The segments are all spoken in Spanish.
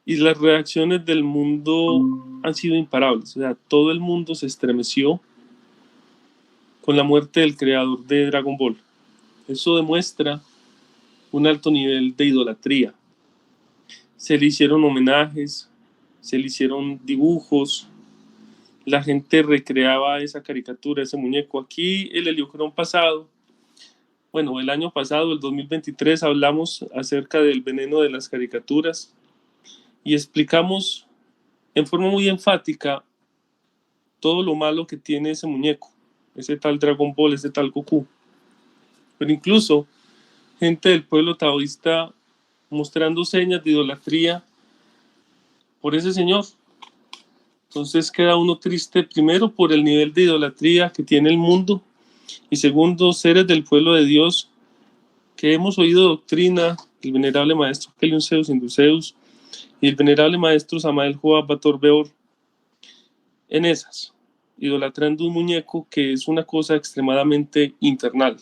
y las reacciones del mundo han sido imparables. O sea, todo el mundo se estremeció con la muerte del creador de Dragon Ball. Eso demuestra un alto nivel de idolatría. Se le hicieron homenajes, se le hicieron dibujos, la gente recreaba esa caricatura, ese muñeco. Aquí el Heliocrón pasado, bueno, el año pasado, el 2023, hablamos acerca del veneno de las caricaturas y explicamos en forma muy enfática todo lo malo que tiene ese muñeco, ese tal Dragon Ball, ese tal Goku. Pero incluso gente del pueblo taoísta mostrando señas de idolatría por ese señor. Entonces queda uno triste, primero por el nivel de idolatría que tiene el mundo, y segundo, seres del pueblo de Dios que hemos oído doctrina, el venerable maestro Kelion Zeus Induceus y el venerable maestro Samael Joab Bator Beor, en esas, idolatrando un muñeco que es una cosa extremadamente infernal.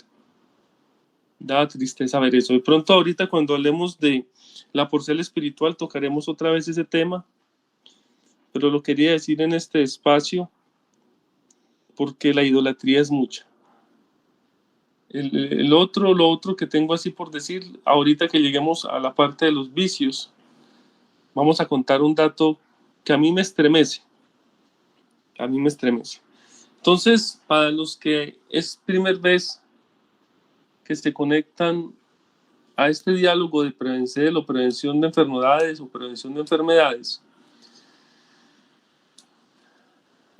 Da tristeza ver eso. De pronto ahorita cuando hablemos de la porcela espiritual tocaremos otra vez ese tema, pero lo quería decir en este espacio porque la idolatría es mucha. Lo otro que tengo así por decir, ahorita que lleguemos a la parte de los vicios, vamos a contar un dato que a mí me estremece. A mí me estremece. Entonces, para los que es primera vez que se conectan a este diálogo de prevención o prevención de enfermedades o prevención de enfermedades,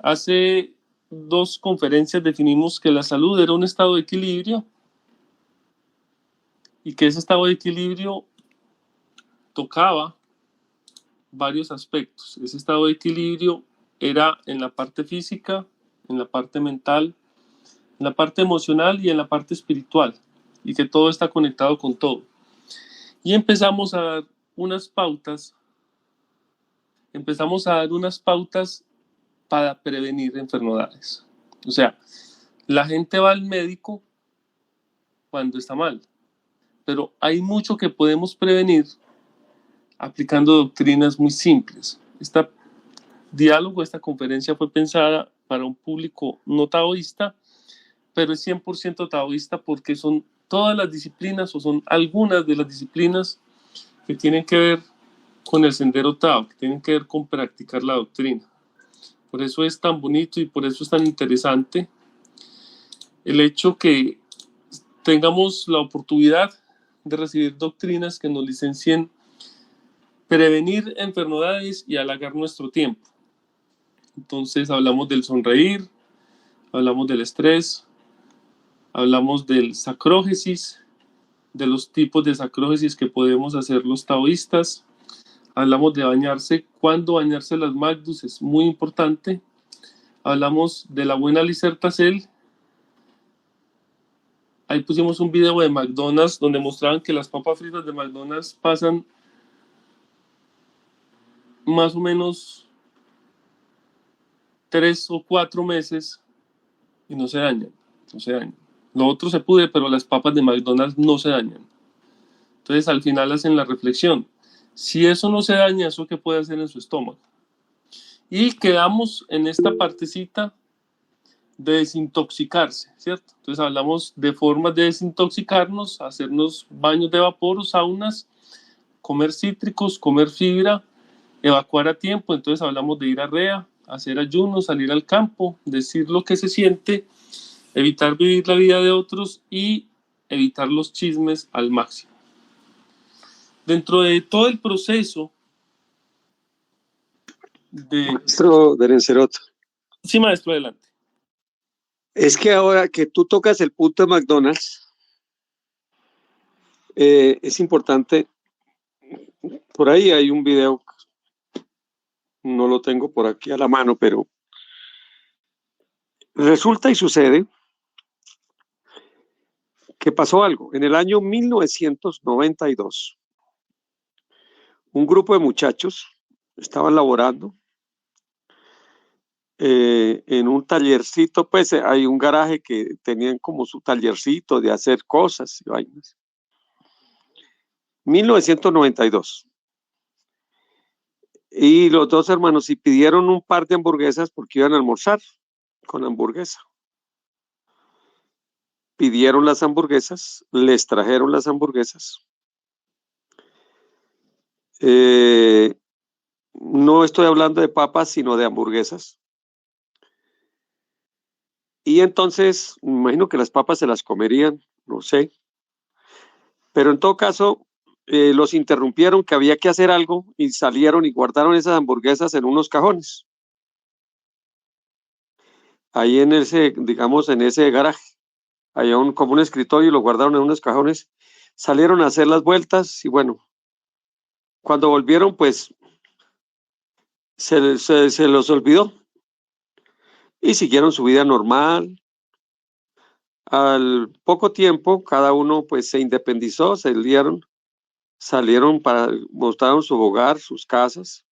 hace 2 conferencias definimos que la salud era un estado de equilibrio y que ese estado de equilibrio tocaba varios aspectos. Ese estado de equilibrio era en la parte física, en la parte mental, en la parte emocional y en la parte espiritual, y que todo está conectado con todo. Y empezamos a dar unas pautas para prevenir enfermedades. O sea, la gente va al médico cuando está mal, pero hay mucho que podemos prevenir aplicando doctrinas muy simples. Este diálogo, esta conferencia fue pensada para un público no taoísta, pero es 100% taoísta porque son todas las disciplinas o son algunas de las disciplinas que tienen que ver con el sendero Tao, que tienen que ver con practicar la doctrina. Por eso es tan bonito y por eso es tan interesante el hecho que tengamos la oportunidad de recibir doctrinas que nos licencien prevenir enfermedades y alargar nuestro tiempo. Entonces hablamos del sonreír, hablamos del estrés, hablamos del sacrógesis, de los tipos de sacrógesis que podemos hacer los taoístas. Hablamos de bañarse, cuándo bañarse las Magdus es muy importante. Hablamos de la buena Licertacel. Ahí pusimos un video de McDonald's donde mostraban que las papas fritas de McDonald's pasan más o menos 3 o 4 meses y no se dañan. Lo otro se pudre, pero las papas de McDonald's no se dañan. Entonces al final hacen la reflexión. Si eso no se daña, ¿eso qué puede hacer en su estómago? Y quedamos en esta partecita de desintoxicarse, ¿cierto? Entonces hablamos de formas de desintoxicarnos, hacernos baños de vapor o saunas, comer cítricos, comer fibra, evacuar a tiempo. Entonces hablamos de ir a REA, hacer ayuno, salir al campo, decir lo que se siente, evitar vivir la vida de otros y evitar los chismes al máximo. Dentro de todo el proceso de... Maestro Berencerot. Sí, maestro, adelante. Es que ahora que tú tocas el punto de McDonald's, es importante, por ahí hay un video, no lo tengo por aquí a la mano, pero resulta y sucede que pasó algo. En el año 1992, un grupo de muchachos estaban laborando en un tallercito, pues hay un garaje que tenían como su tallercito de hacer cosas y vainas. 1992. y los dos hermanos y pidieron un par de hamburguesas porque iban a almorzar con hamburguesa. Pidieron las hamburguesas, les trajeron las hamburguesas. No estoy hablando de papas, sino de hamburguesas. Y entonces, me imagino que las papas se las comerían, no sé. Pero en todo caso, los interrumpieron que había que hacer algo y salieron y guardaron esas hamburguesas en unos cajones. Ahí en ese, digamos, en ese garaje. Había como un escritorio y lo guardaron en unos cajones. Salieron a hacer las vueltas y bueno, cuando volvieron, pues se los olvidó y siguieron su vida normal. Al poco tiempo, cada uno pues se independizó, se dieron, salieron para, mostraron su hogar, sus casas.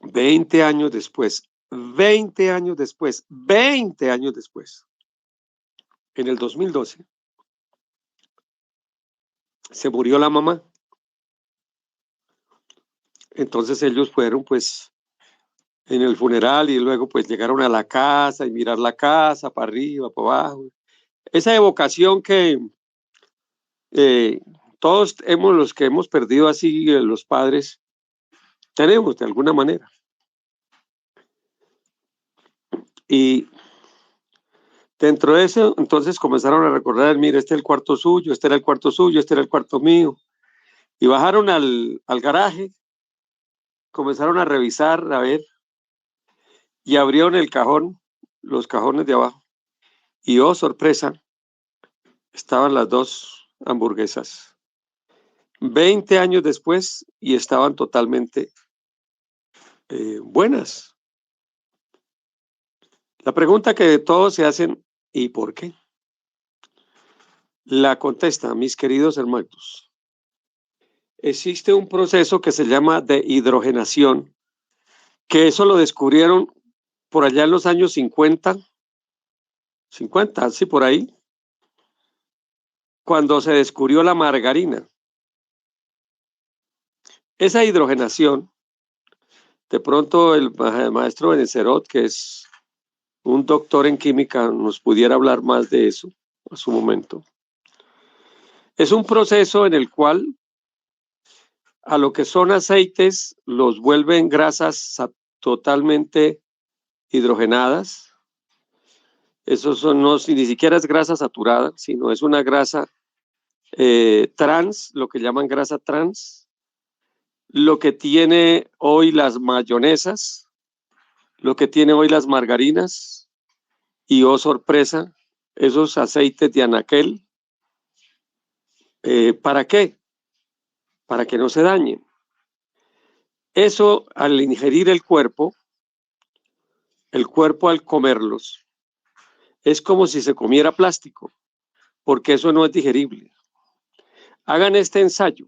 20 años después, 20 años después, 20 años después, en el 2012, se murió la mamá. Entonces ellos fueron pues en el funeral y luego pues llegaron a la casa y mirar la casa para arriba, para abajo. Esa evocación que eh, todos los que hemos perdido así los padres tenemos de alguna manera. Y dentro de eso, entonces comenzaron a recordar, mire, este es el cuarto suyo, este era el cuarto suyo, este era el cuarto mío. Y bajaron al garaje, comenzaron a revisar, a ver, y abrieron el cajón, los cajones de abajo. Y oh, sorpresa, estaban las dos hamburguesas. 20 años después y estaban totalmente buenas. La pregunta que todos se hacen, ¿y por qué? La contesta, mis queridos hermanos. Existe un proceso que se llama de hidrogenación, que eso lo descubrieron por allá en los años 50, sí, por ahí, cuando se descubrió la margarina. Esa hidrogenación, de pronto el maestro Benecerot, que es un doctor en química, nos pudiera hablar más de eso a su momento. Es un proceso en el cual a lo que son aceites los vuelven grasas totalmente hidrogenadas. Eso no, ni siquiera es grasa saturada, sino es una grasa trans, lo que llaman grasa trans. Lo que tiene hoy las mayonesas, lo que tiene hoy las margarinas y, oh sorpresa, esos aceites de anaquel. ¿Para qué? Para que no se dañen. Eso al ingerir el cuerpo al comerlos, es como si se comiera plástico, porque eso no es digerible. Hagan este ensayo.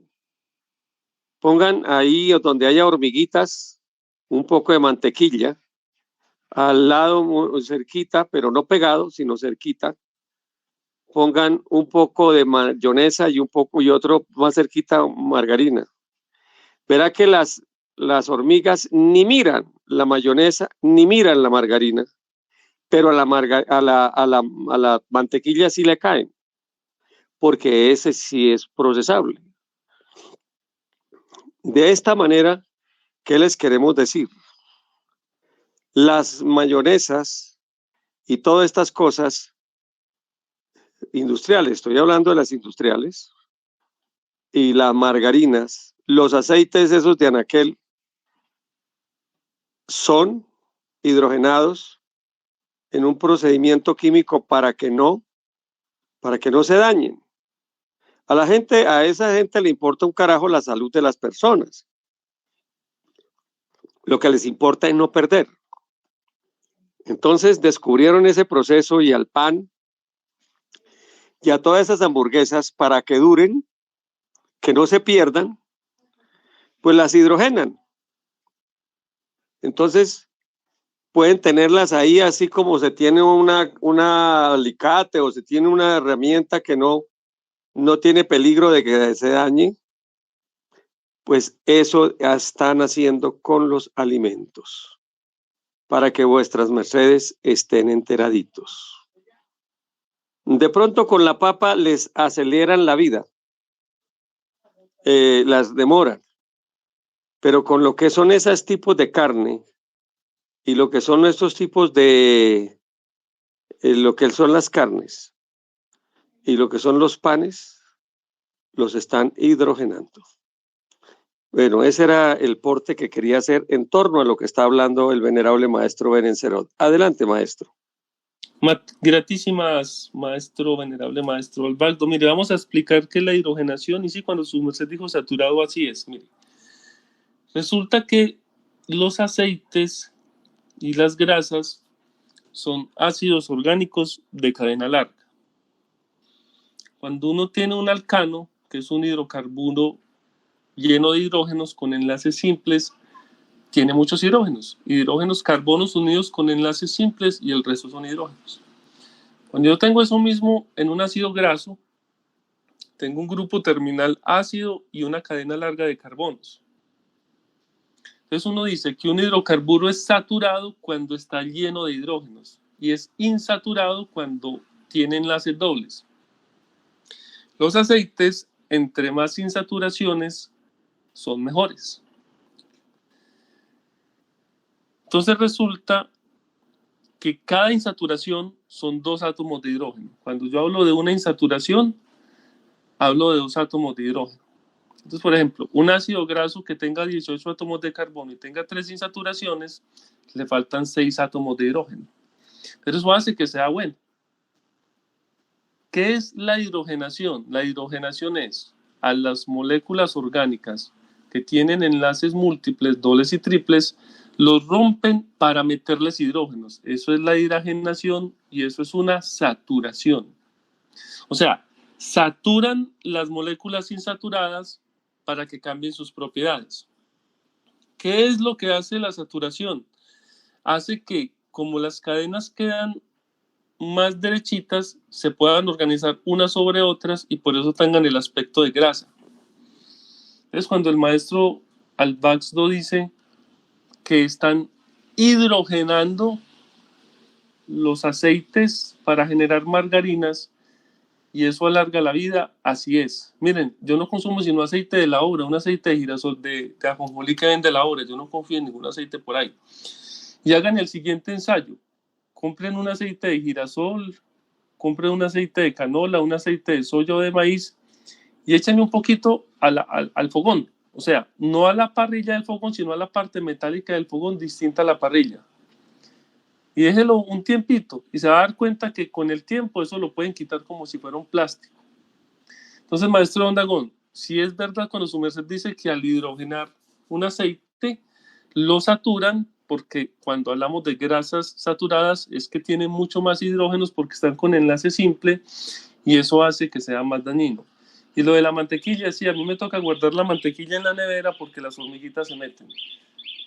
Pongan ahí donde haya hormiguitas un poco de mantequilla, al lado cerquita, pero no pegado, sino cerquita. Pongan un poco de mayonesa y un poco y otro más cerquita margarina. Verá que las hormigas ni miran la mayonesa ni miran la margarina, pero a la mantequilla sí le caen, porque ese sí es procesable. De esta manera, ¿qué les queremos decir? Las mayonesas y todas estas cosas industriales, estoy hablando de las industriales, y las margarinas, los aceites esos de anaquel, son hidrogenados en un procedimiento químico para que no se dañen. A esa gente le importa un carajo la salud de las personas. Lo que les importa es no perder. Entonces descubrieron ese proceso y al pan y a todas esas hamburguesas para que duren, que no se pierdan, pues las hidrogenan. Entonces pueden tenerlas ahí así como se tiene una alicate o se tiene una herramienta que no tiene peligro de que se dañe. pues eso están haciendo con los alimentos, para que vuestras mercedes estén enteraditos. De pronto con la papa les aceleran la vida, las demoran, pero con lo que son esos tipos de carne y lo que son estos tipos de, lo que son las carnes y lo que son los panes, los están hidrogenando. Bueno, ese era el porte que quería hacer en torno a lo que está hablando el venerable maestro Berencerot. Adelante, maestro. Gratísimas, maestro, venerable maestro Osvaldo. Mire, vamos a explicar qué es la hidrogenación. Y sí, cuando su merced dijo saturado, así es. Mire, resulta que los aceites y las grasas son ácidos orgánicos de cadena larga. Cuando uno tiene un alcano, que es un hidrocarburo lleno de hidrógenos con enlaces simples, tiene muchos hidrógenos, carbonos unidos con enlaces simples y el resto son hidrógenos. Cuando yo tengo eso mismo en un ácido graso, tengo un grupo terminal ácido y una cadena larga de carbonos. Entonces uno dice que un hidrocarburo es saturado cuando está lleno de hidrógenos y es insaturado cuando tiene enlaces dobles. Los aceites, entre más insaturaciones, son mejores. Entonces resulta que cada insaturación son 2 átomos de hidrógeno. Cuando yo hablo de una insaturación, hablo de 2 átomos de hidrógeno. Entonces, por ejemplo, un ácido graso que tenga 18 átomos de carbono y tenga 3 insaturaciones, le faltan 6 átomos de hidrógeno. Pero eso hace que sea bueno. ¿Qué es la hidrogenación? La hidrogenación es a las moléculas orgánicas que tienen enlaces múltiples, dobles y triples, los rompen para meterles hidrógenos. Eso es la hidrogenación y eso es una saturación. O sea, saturan las moléculas insaturadas para que cambien sus propiedades. ¿Qué es lo que hace la saturación? Hace que, como las cadenas quedan más derechitas, se puedan organizar unas sobre otras y por eso tengan el aspecto de grasa. Es cuando el maestro Albaxdo dice que están hidrogenando los aceites para generar margarinas y eso alarga la vida, así es. Miren, yo no consumo sino aceite de la obra, un aceite de girasol de ajonjolí que vende la obra, yo no confío en ningún aceite por ahí. Y hagan el siguiente ensayo, compren un aceite de girasol, compren un aceite de canola, un aceite de soya o de maíz y échenle un poquito al fogón. O sea, no a la parrilla del fogón, sino a la parte metálica del fogón distinta a la parrilla. Y déjelo un tiempito y se va a dar cuenta que con el tiempo eso lo pueden quitar como si fuera un plástico. Entonces, maestro Ondagón, si es verdad cuando su merced dice que al hidrogenar un aceite lo saturan, porque cuando hablamos de grasas saturadas es que tienen mucho más hidrógenos porque están con enlace simple y eso hace que sea más dañino. Y lo de la mantequilla, sí, a mí me toca guardar la mantequilla en la nevera porque las hormiguitas se meten.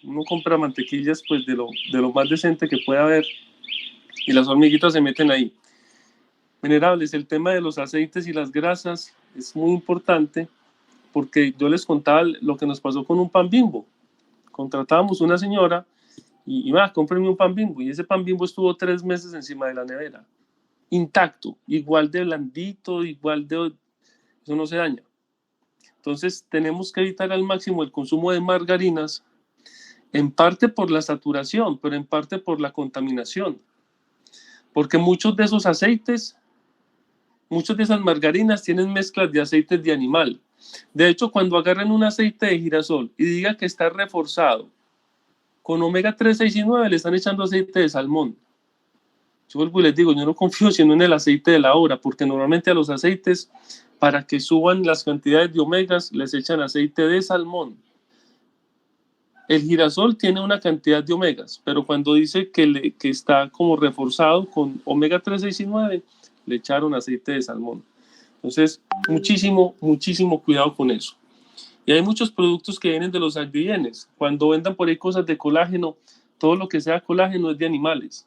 Uno compra mantequillas pues de lo más decente que pueda haber y las hormiguitas se meten ahí. Venerables, el tema de los aceites y las grasas es muy importante porque yo les contaba lo que nos pasó con un pan Bimbo. Contratábamos una señora y cómprenme un pan Bimbo y ese pan Bimbo estuvo 3 meses encima de la nevera, intacto, igual de blandito, igual de... eso no se daña. Entonces tenemos que evitar al máximo el consumo de margarinas, en parte por la saturación, pero en parte por la contaminación. Porque muchos de esos aceites, muchas de esas margarinas tienen mezclas de aceites de animal. De hecho, cuando agarren un aceite de girasol y diga que está reforzado con omega 3, 6 y 9, le están echando aceite de salmón. Yo vuelvo y les digo, yo no confío sino en el aceite de la obra, porque normalmente a los aceites, para que suban las cantidades de omegas, les echan aceite de salmón. El girasol tiene una cantidad de omegas, pero cuando dice que está como reforzado con omega 3, 6 y 9, le echaron aceite de salmón. Entonces, muchísimo, muchísimo cuidado con eso. Y hay muchos productos que vienen de los agrienes. Cuando vendan por ahí cosas de colágeno, todo lo que sea colágeno es de animales.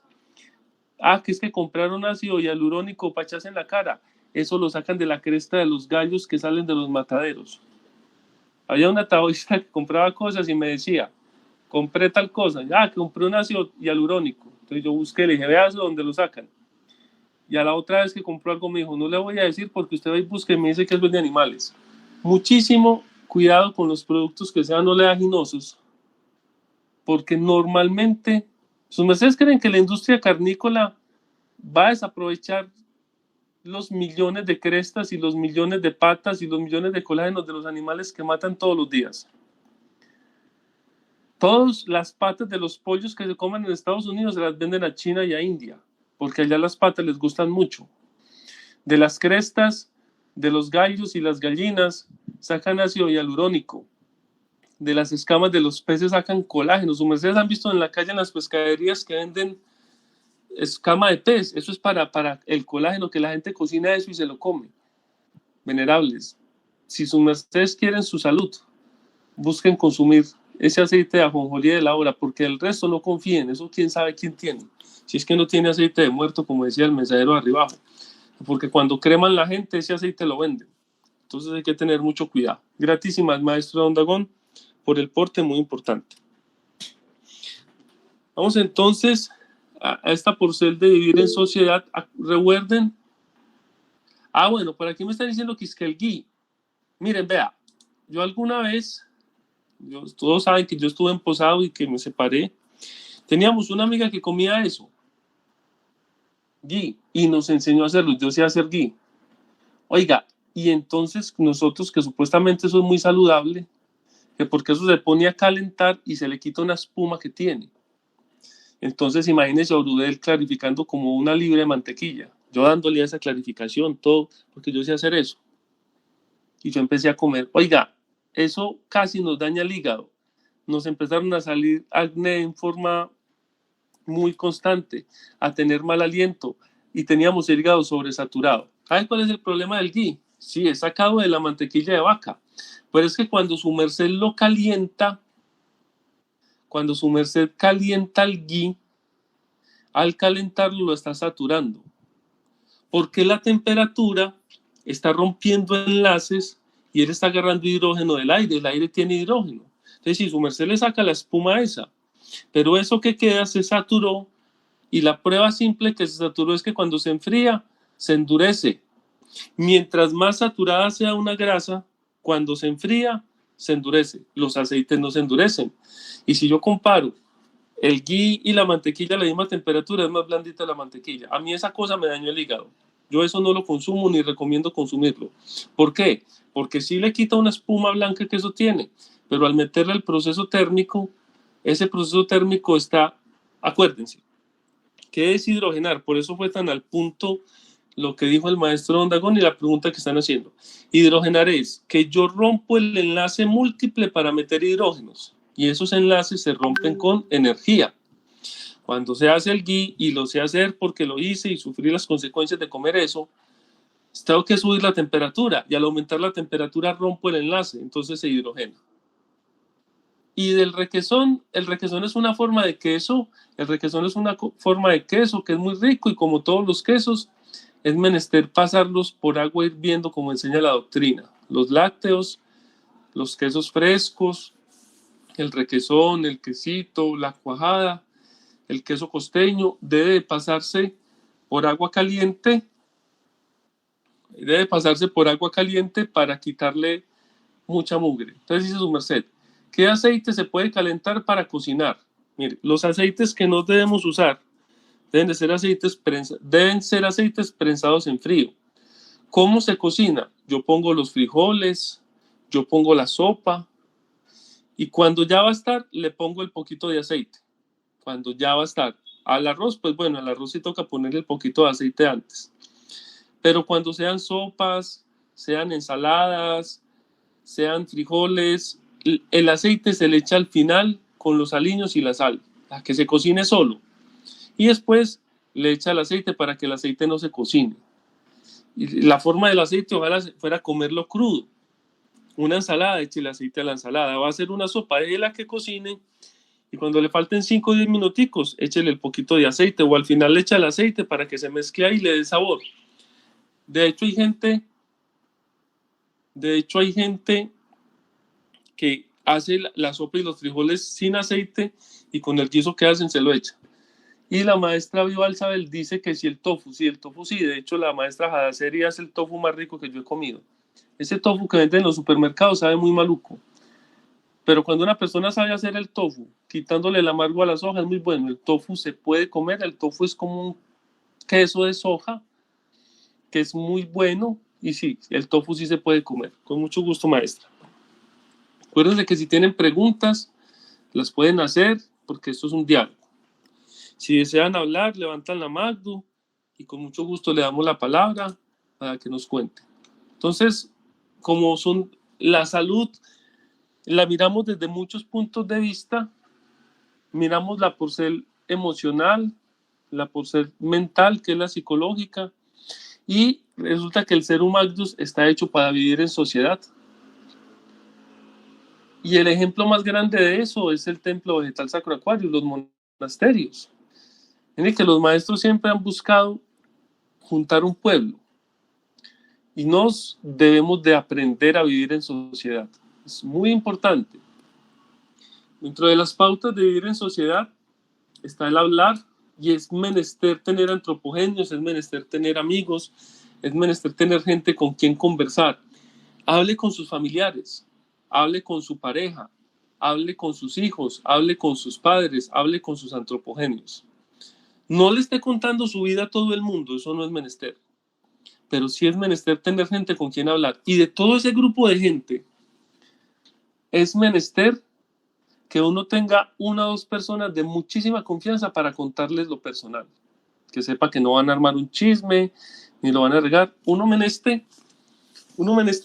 Que es que compraron ácido hialurónico para echarse en la cara. Eso lo sacan de la cresta de los gallos que salen de los mataderos. Había una taoísta que compraba cosas y me decía, compré tal cosa, que compré un ácido hialurónico. Entonces yo busqué, le dije, vea eso, ¿dónde lo sacan? Y a la otra vez que compró algo me dijo, no le voy a decir porque usted va y busca y me dice que eso es de animales. Muchísimo cuidado con los productos que sean oleaginosos, porque normalmente, sus mercedes creen que la industria carnícola va a desaprovechar los millones de crestas y los millones de patas y los millones de colágenos de los animales que matan todos los días. Todas las patas de los pollos que se comen en Estados Unidos se las venden a China y a India, porque allá las patas les gustan mucho. De las crestas de los gallos y las gallinas sacan ácido hialurónico. De las escamas de los peces sacan colágeno. Ustedes han visto en la calle en las pescaderías que venden escama de pez. Eso es para el colágeno, que la gente cocina eso y se lo come. Venerables, si sus mercedes quieren su salud, busquen consumir ese aceite de ajonjolí de la hora, porque el resto no confíen, eso quién sabe quién tiene. Si es que no tiene aceite de muerto, como decía el mensajero de arriba abajo, porque cuando creman la gente, ese aceite lo venden. Entonces hay que tener mucho cuidado. Gratísimas, maestro Don Dagón, por el porte, muy importante. Vamos entonces a esta porcel de vivir en sociedad. Recuerden. Bueno, por aquí me están diciendo que es que el gui. Miren, vea, yo alguna vez, todos saben que yo estuve en Posado y que me separé. Teníamos una amiga que comía eso, gui, y nos enseñó a hacerlo. Yo sé hacer gui. Oiga, y entonces nosotros, que supuestamente eso es muy saludable, que porque eso se pone a calentar y se le quita una espuma que tiene. Entonces imagínense a Orudel clarificando como una libra de mantequilla, yo dándole esa clarificación, todo, porque yo sé hacer eso. Y yo empecé a comer. Oiga, eso casi nos daña el hígado. Nos empezaron a salir acné en forma muy constante, a tener mal aliento y teníamos el hígado sobresaturado. ¿Saben cuál es el problema del ghee? Sí, es sacado de la mantequilla de vaca, pero es que cuando su merced lo calienta, cuando su merced calienta el ghee, al calentarlo lo está saturando, porque la temperatura está rompiendo enlaces y él está agarrando hidrógeno del aire, el aire tiene hidrógeno. Entonces, si su merced le saca la espuma esa, pero eso que queda se saturó, y la prueba simple que se saturó es que cuando se enfría, se endurece. Mientras más saturada sea una grasa, cuando se enfría, se endurece. Los aceites no se endurecen. Y si yo comparo el ghee y la mantequilla a la misma temperatura, es más blandita la mantequilla. A mí esa cosa me dañó el hígado. Yo eso no lo consumo ni recomiendo consumirlo. ¿Por qué? Porque sí le quita una espuma blanca que eso tiene, pero al meterle el proceso térmico, ese proceso térmico está, acuérdense, que es hidrogenar. Por eso fue tan al punto lo que dijo el maestro Don Dagón y la pregunta que están haciendo. Hidrogenar es que yo rompo el enlace múltiple para meter hidrógenos y esos enlaces se rompen con energía. Cuando se hace el ghee, y lo sé hacer porque lo hice y sufrí las consecuencias de comer eso, tengo que subir la temperatura y al aumentar la temperatura rompo el enlace, entonces se hidrogena. Y del requesón, el requesón es una forma de queso, el requesón es una forma de queso que es muy rico y como todos los quesos, es menester pasarlos por agua hirviendo como enseña la doctrina. Los lácteos, los quesos frescos, el requesón, el quesito, la cuajada, el queso costeño, debe pasarse por agua caliente, para quitarle mucha mugre. Entonces dice su merced, ¿qué aceite se puede calentar para cocinar? Mire, los aceites que no debemos usar deben ser aceites prensados en frío. ¿Cómo se cocina? Yo pongo los frijoles, yo pongo la sopa y cuando ya va a estar, le pongo el poquito de aceite. Cuando ya va a estar. Al arroz, pues bueno, al arroz sí toca ponerle el poquito de aceite antes. Pero cuando sean sopas, sean ensaladas, sean frijoles, el aceite se le echa al final con los aliños y la sal, a que se cocine solo. Y después le echa el aceite para que el aceite no se cocine. Y la forma del aceite, ojalá fuera comerlo crudo. Una ensalada, eche el aceite a la ensalada. Va a ser una sopa, de la que cocine y cuando le falten 5 o 10 minuticos, échele el poquito de aceite o al final le echa el aceite para que se mezcle ahí y le dé sabor. De hecho hay gente que hace la sopa y los frijoles sin aceite y con el guiso que hacen se lo echa. Y la maestra Viva Alzabel dice que si el tofu sí, de hecho la maestra Hadaseri hace el tofu más rico que yo he comido. Ese tofu que venden en los supermercados sabe muy maluco. Pero cuando una persona sabe hacer el tofu, quitándole el amargo a las hojas, es muy bueno. El tofu se puede comer, el tofu es como un queso de soja, que es muy bueno, y sí, el tofu sí se puede comer. Con mucho gusto, maestra. Acuérdense que si tienen preguntas, las pueden hacer, porque esto es un diálogo. Si desean hablar, levantan la mano y con mucho gusto le damos la palabra para que nos cuente. Entonces, como son la salud, la miramos desde muchos puntos de vista, miramos la por ser emocional, la por ser mental, que es la psicológica, y resulta que el ser humano está hecho para vivir en sociedad. Y el ejemplo más grande de eso es el templo vegetal Sacro Aquarius, los monasterios. Miren que los maestros siempre han buscado juntar un pueblo y nos debemos de aprender a vivir en sociedad. Es muy importante. Dentro de las pautas de vivir en sociedad está el hablar, y es menester tener antropogenios, es menester tener amigos, es menester tener gente con quien conversar. Hable con sus familiares, hable con su pareja, hable con sus hijos, hable con sus padres, hable con sus antropogenios. No le esté contando su vida a todo el mundo, eso no es menester. Pero sí es menester tener gente con quien hablar. Y de todo ese grupo de gente, es menester que uno tenga una o dos personas de muchísima confianza para contarles lo personal. Que sepa que no van a armar un chisme, ni lo van a regar. Uno meneste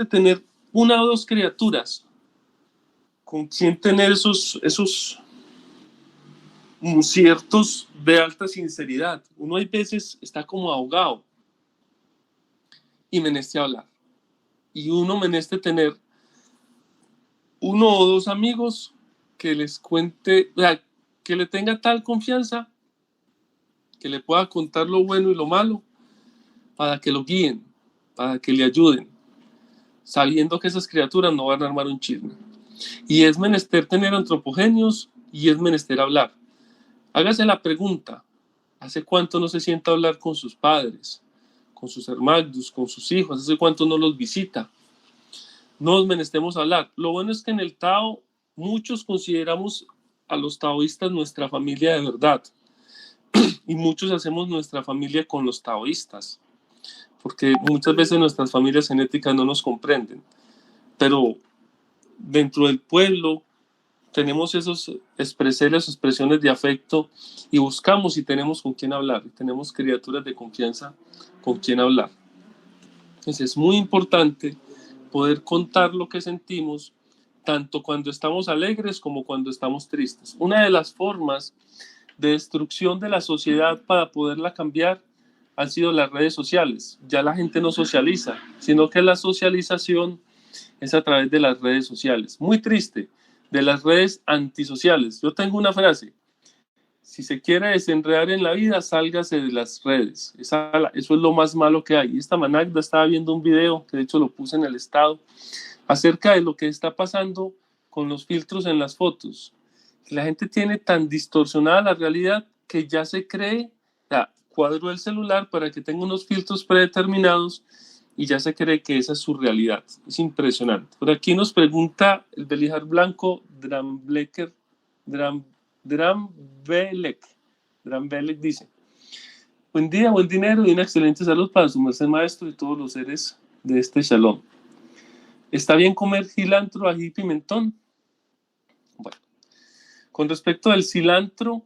tener una o dos criaturas con quien tener esos ciertos de alta sinceridad. Uno hay veces está como ahogado y meneste hablar. Y uno meneste tener uno o dos amigos que les cuente, o sea, que le tenga tal confianza que le pueda contar lo bueno y lo malo para que lo guíen, para que le ayuden, sabiendo que esas criaturas no van a armar un chisme. Y es menester tener antropogenios y es menester hablar. Hágase la pregunta, ¿hace cuánto no se sienta a hablar con sus padres, con sus hermanos, con sus hijos? ¿Hace cuánto no los visita? No nos menestemos hablar. Lo bueno es que en el Tao muchos consideramos a los taoístas nuestra familia de verdad, y muchos hacemos nuestra familia con los taoístas, porque muchas veces nuestras familias genéticas no nos comprenden, pero dentro del pueblo tenemos esos expresiones de afecto y buscamos y tenemos con quién hablar, tenemos criaturas de confianza con quien hablar. Entonces es muy importante poder contar lo que sentimos, tanto cuando estamos alegres como cuando estamos tristes. Una de las formas de destrucción de la sociedad para poderla cambiar han sido las redes sociales. Ya la gente no socializa, sino que la socialización es a través de las redes sociales. Muy triste, de las redes antisociales. Yo tengo una frase: si se quiere desenredar en la vida, sálgase de las redes. Eso es lo más malo que hay. Esta Magda estaba viendo un video, que de hecho lo puse en el estado, acerca de lo que está pasando con los filtros en las fotos. La gente tiene tan distorsionada la realidad que ya se cree, cuadro el celular para que tenga unos filtros predeterminados y ya se cree que esa es su realidad. Es impresionante. Por aquí nos pregunta el Belijar Blanco Drambelek dice: buen día, buen dinero y una excelente salud para su merced maestro y todos los seres de este shalom. ¿Está bien comer cilantro, ají y pimentón? Bueno, con respecto al cilantro,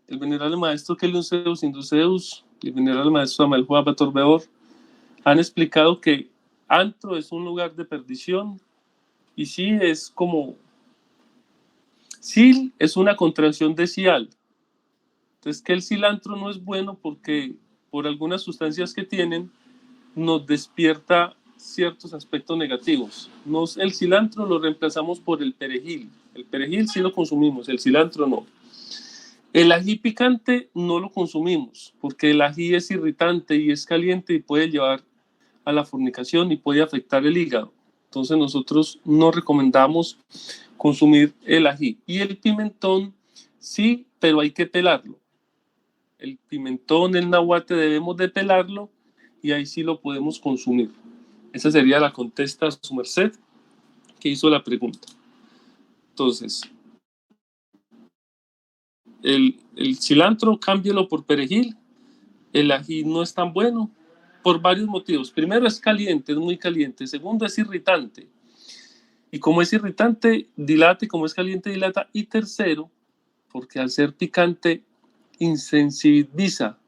el venerable maestro Kelion Zeus Induceus y el venerable maestro Amal Juan Bator Beor han explicado que antro es un lugar de perdición, y sí es como sil es una contracción de cial. Entonces que el cilantro no es bueno porque por algunas sustancias que tienen nos despierta ciertos aspectos negativos. El cilantro lo reemplazamos por el perejil. El perejil sí lo consumimos, el cilantro no. El ají picante no lo consumimos porque el ají es irritante y es caliente y puede llevar a la fornicación y puede afectar el hígado. Entonces nosotros no recomendamos consumir el ají. Y el pimentón, sí, pero hay que pelarlo. El pimentón, el nahuate, debemos de pelarlo y ahí sí lo podemos consumir. Esa sería la contesta a su merced que hizo la pregunta. Entonces, el cilantro, cámbielo por perejil. El ají no es tan bueno por varios motivos. Primero, es caliente, es muy caliente. Segundo, es irritante. Y como es irritante, dilata, y como es caliente, dilata. Y tercero, porque al ser picante, insensibiliza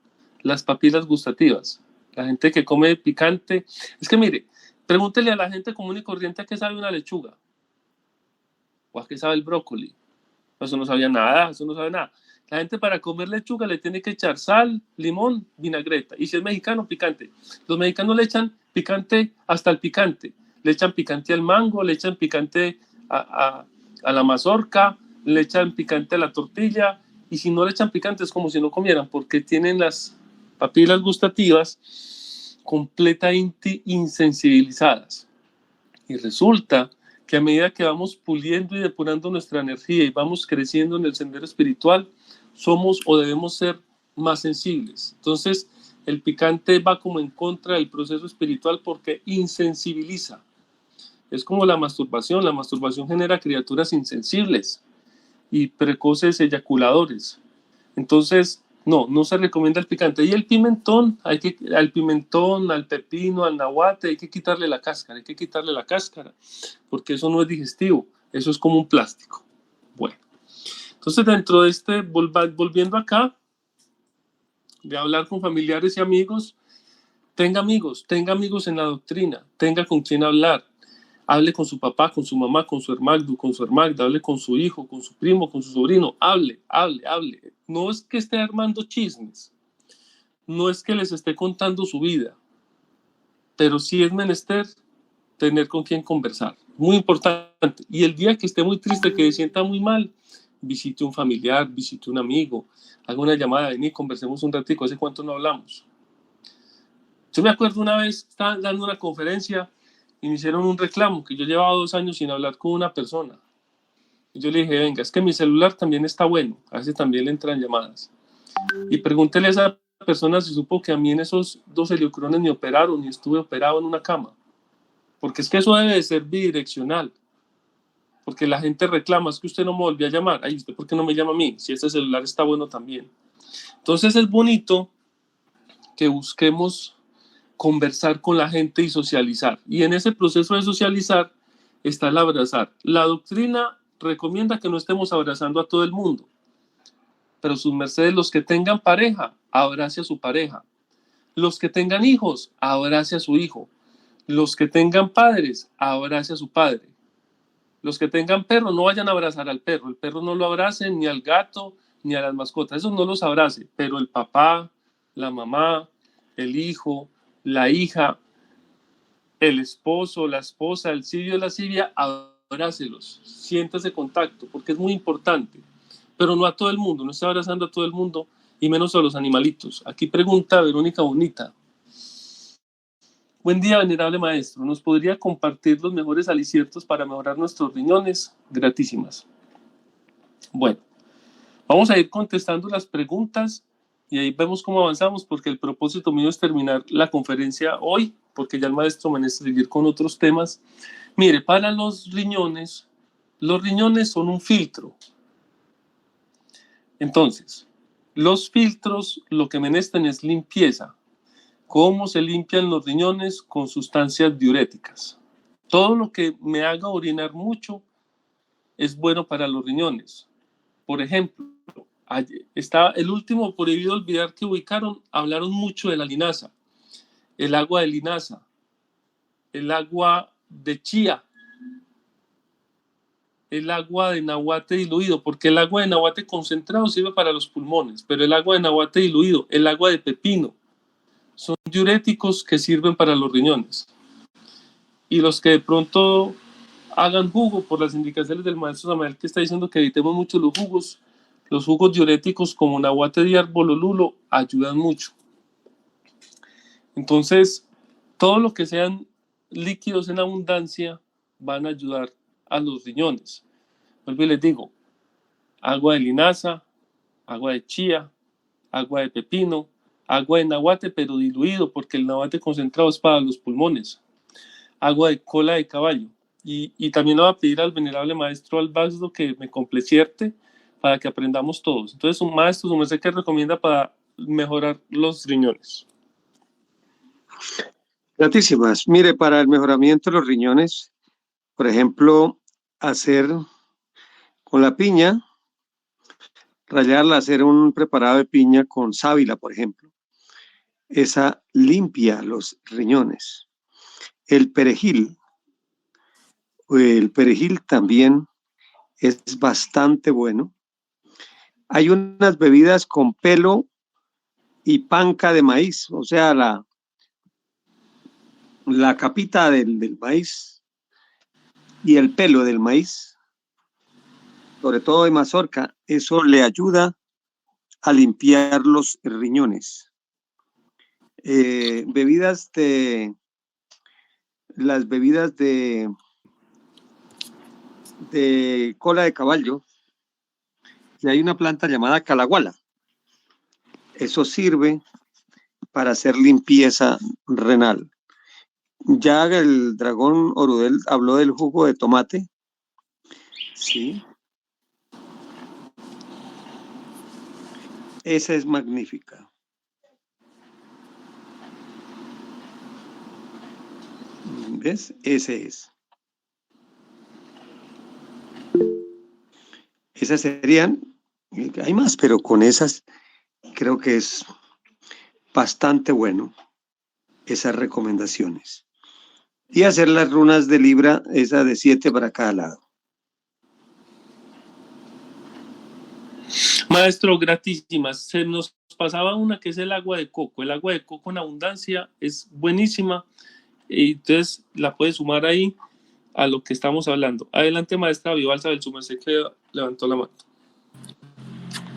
las papilas gustativas. La gente que come picante, es que mire, pregúntele a la gente común y corriente a qué sabe una lechuga o a qué sabe el brócoli. Eso no sabía nada, eso no sabe nada. La gente para comer lechuga le tiene que echar sal, limón, vinagreta. Y si es mexicano, picante. Los mexicanos le echan picante hasta el picante. Le echan picante al mango, le echan picante a la mazorca, le echan picante a la tortilla. Y si no le echan picante es como si no comieran, porque tienen las papilas gustativas completamente insensibilizadas. Y resulta que a medida que vamos puliendo y depurando nuestra energía y vamos creciendo en el sendero espiritual, somos o debemos ser más sensibles. Entonces, el picante va como en contra del proceso espiritual porque insensibiliza. Es como la masturbación. La masturbación genera criaturas insensibles y precoces eyaculadores. Entonces, no se recomienda el picante. Y el pimentón, al pimentón, al pepino, al nahuate, hay que quitarle la cáscara, porque eso no es digestivo, eso es como un plástico. Bueno, entonces dentro de volviendo acá, de hablar con familiares y amigos, tenga amigos en la doctrina, tenga con quién hablar. Hable con su papá, con su mamá, con su hermano, con su hermana, hable con su hijo, con su primo, con su sobrino, hable. No es que esté armando chismes, no es que les esté contando su vida, pero sí es menester tener con quién conversar. Muy importante. Y el día que esté muy triste, que se sienta muy mal, visite un familiar, visite un amigo, haga una llamada, vení, conversemos un ratico, ¿hace cuánto no hablamos? Yo me acuerdo una vez, estaba dando una conferencia y me hicieron un reclamo, que yo llevaba 2 años sin hablar con una persona. Y yo le dije, venga, es que mi celular también está bueno, a veces también le entran llamadas. Y pregúntele a esa persona si supo que a mí en esos 2 heliocrones me operaron y estuve operado en una cama. Porque es que eso debe de ser bidireccional. Porque la gente reclama, es que usted no me volvió a llamar. Ay, ¿usted por qué no me llama a mí? Si este celular está bueno también. Entonces es bonito que busquemos conversar con la gente y socializar. Y en ese proceso de socializar está el abrazar. La doctrina recomienda que no estemos abrazando a todo el mundo, pero sus mercedes, los que tengan pareja, abrace a su pareja. Los que tengan hijos, abrace a su hijo. Los que tengan padres, abrace a su padre. Los que tengan perro, no vayan a abrazar al perro. El perro no lo abrace, ni al gato, ni a las mascotas. Esos no los abrace, pero el papá, la mamá, el hijo, la hija, el esposo, la esposa, el sirio, la siria, abrácelos, siéntase contacto, porque es muy importante, pero no a todo el mundo, no está abrazando a todo el mundo, y menos a los animalitos. Aquí pregunta Verónica Bonita. Buen día, venerable maestro. ¿Nos podría compartir los mejores aliciertos para mejorar nuestros riñones? Gratísimas. Bueno, vamos a ir contestando las preguntas y ahí vemos cómo avanzamos, porque el propósito mío es terminar la conferencia hoy, porque ya el maestro me necesita seguir con otros temas. Mire, para los riñones son un filtro. Entonces, los filtros lo que menester es limpieza. ¿Cómo se limpian los riñones? Con sustancias diuréticas. Todo lo que me haga orinar mucho es bueno para los riñones. Por ejemplo, está el último prohibido olvidar que hablaron mucho de la linaza, el agua de linaza, el agua de chía, el agua de nahuate diluido, porque el agua de nahuate concentrado sirve para los pulmones, pero el agua de nahuate diluido, el agua de pepino, son diuréticos que sirven para los riñones. Y los que de pronto hagan jugo por las indicaciones del maestro Samael, que está diciendo que evitemos mucho los jugos diuréticos como nahuate de árbol o lulo ayudan mucho. Entonces, todo lo que sean líquidos en abundancia van a ayudar a los riñones. Vuelvo y les digo, agua de linaza, agua de chía, agua de pepino, agua de nahuate, pero diluido, porque el nahuate concentrado es para los pulmones, agua de cola de caballo. Y también le voy a pedir al venerable maestro Albaxdo que me complecierte para que aprendamos todos. Entonces, un maestro, su merced, ¿qué recomienda para mejorar los riñones? Gratísimas. Mire, para el mejoramiento de los riñones, por ejemplo, hacer con la piña, rallarla, hacer un preparado de piña con sábila, por ejemplo. Esa limpia los riñones. El perejil también es bastante bueno. Hay unas bebidas con pelo y panca de maíz, o sea, la capita del maíz y el pelo del maíz, sobre todo de mazorca, eso le ayuda a limpiar los riñones. Las bebidas de cola de caballo, y hay una planta llamada calaguala. Eso sirve para hacer limpieza renal. Ya el dragón Orudel habló del jugo de tomate. Sí. Esa es magnífica. ¿Ves? Ese es. Esas serían, hay más, pero con esas creo que es bastante bueno esas recomendaciones. Y hacer las runas de Libra, esa de 7 para cada lado. Maestro, gratísimas. Se nos pasaba una que es el agua de coco. El agua de coco en abundancia es buenísima. Y entonces la puede sumar ahí a lo que estamos hablando. Adelante, maestra Vivalsa del su merced que levantó la mano.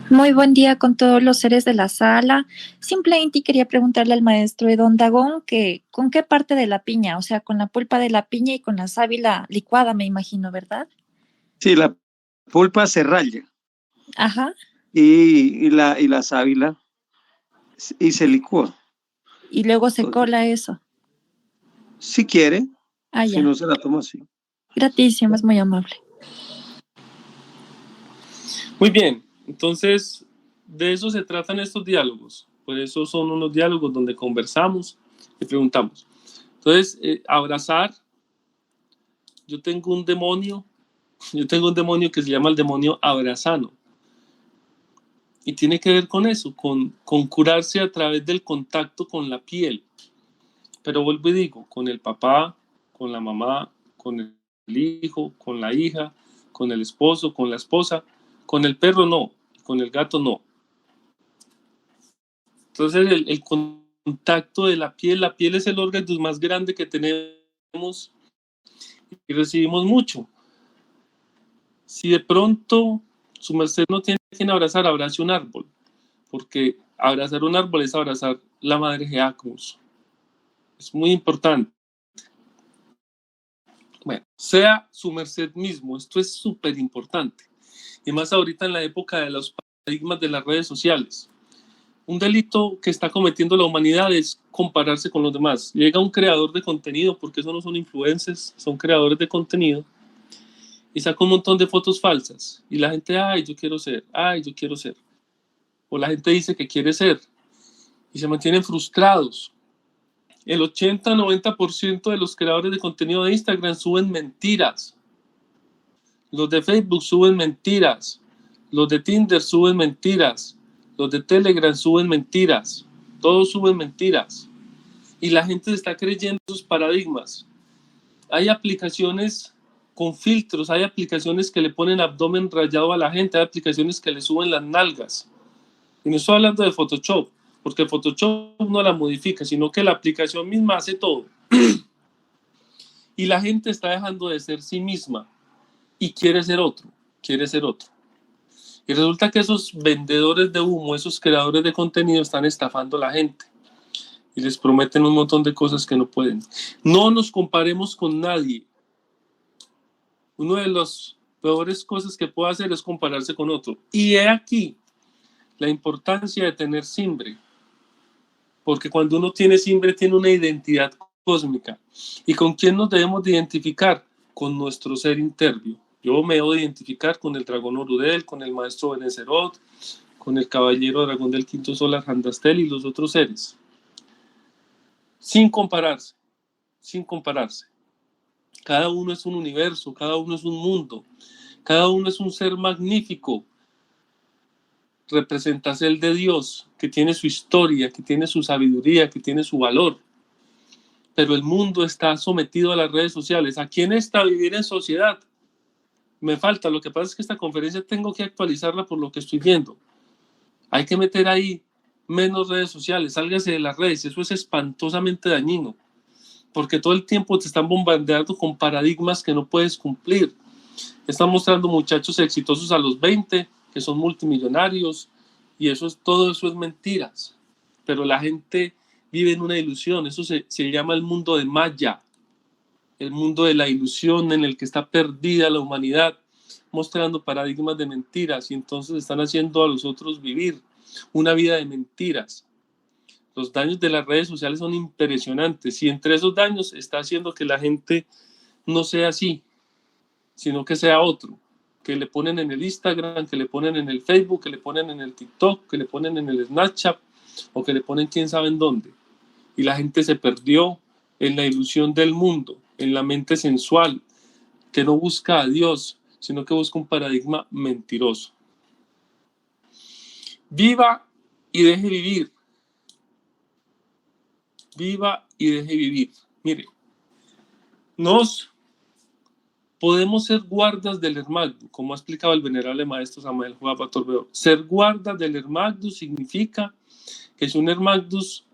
Muy buen día con todos los seres de la sala. Simplemente quería preguntarle al maestro de Don Dagón que con qué parte de la piña, o sea, con la pulpa de la piña y con la sábila licuada, me imagino, ¿verdad? Sí, la pulpa se raya. Ajá. Y la sábila y se licúa. Y luego se cola eso. Si quiere, ya. Si no se la toma así. Gratísimo, es muy amable. Muy bien, entonces de eso se tratan estos diálogos. Por eso son unos diálogos donde conversamos y preguntamos. Entonces, abrazar. Yo tengo un demonio que se llama el demonio abrazano. Y tiene que ver con eso, con curarse a través del contacto con la piel. Pero vuelvo y digo, con el papá, con la mamá, con el hijo, con la hija, con el esposo, con la esposa, con el perro no, con el gato no. Entonces el contacto de la piel es el órgano más grande que tenemos y recibimos mucho. Si de pronto su merced no tiene quien abrazar, abrace un árbol, porque abrazar un árbol es abrazar la madre Geacmus. Es muy importante. Bueno, sea su merced mismo, esto es súper importante. Y más ahorita en la época de los paradigmas de las redes sociales. Un delito que está cometiendo la humanidad es compararse con los demás. Llega un creador de contenido, porque eso no son influencers, son creadores de contenido, y saca un montón de fotos falsas. Y la gente, ay, yo quiero ser. O la gente dice que quiere ser. Y se mantienen frustrados. El 80-90% de los creadores de contenido de Instagram suben mentiras. Los de Facebook suben mentiras. Los de Tinder suben mentiras. Los de Telegram suben mentiras. Todos suben mentiras. Y la gente está creyendo sus paradigmas. Hay aplicaciones con filtros, hay aplicaciones que le ponen abdomen rayado a la gente, hay aplicaciones que le suben las nalgas. Y no estoy hablando de Photoshop, porque Photoshop no la modifica, sino que la aplicación misma hace todo. Y la gente está dejando de ser sí misma y quiere ser otro. Y resulta que esos vendedores de humo, esos creadores de contenido están estafando a la gente y les prometen un montón de cosas que no pueden. No nos comparemos con nadie. Una de las peores cosas que puede hacer es compararse con otro. Y he aquí la importancia de tener simbre. Porque cuando uno tiene simbre, tiene una identidad cósmica. ¿Y con quién nos debemos de identificar? Con nuestro ser interno. Yo me debo de identificar con el dragón Orudel, con el maestro Benezerot, con el caballero dragón del quinto sol Arjandastel y los otros seres. Sin compararse, sin compararse. Cada uno es un universo, cada uno es un mundo, cada uno es un ser magnífico. Representas el de Dios, que tiene su historia, que tiene su sabiduría, que tiene su valor. Pero el mundo está sometido a las redes sociales. ¿A quién está vivir en sociedad? Me falta. Lo que pasa es que esta conferencia tengo que actualizarla por lo que estoy viendo. Hay que meter ahí menos redes sociales. Sálgase de las redes. Eso es espantosamente dañino. Porque todo el tiempo te están bombardeando con paradigmas que no puedes cumplir. Están mostrando muchachos exitosos a los 20 que son multimillonarios y todo eso es mentiras. Pero la gente vive en una ilusión. Eso se llama el mundo de Maya, el mundo de la ilusión en el que está perdida la humanidad, mostrando paradigmas de mentiras y entonces están haciendo a los otros vivir una vida de mentiras. Los daños de las redes sociales son impresionantes y entre esos daños está haciendo que la gente no sea así, sino que sea otro, que le ponen en el Instagram, que le ponen en el Facebook, que le ponen en el TikTok, que le ponen en el Snapchat o que le ponen quién sabe en dónde. Y la gente se perdió en la ilusión del mundo, en la mente sensual, que no busca a Dios, sino que busca un paradigma mentiroso. Viva y deje vivir. Viva y deje vivir. Mire, nos podemos ser guardas del Hermagdus, como ha explicado el venerable maestro Samael Juan Torbeo. Ser guardas del Hermagdus significa que si un Hermagdus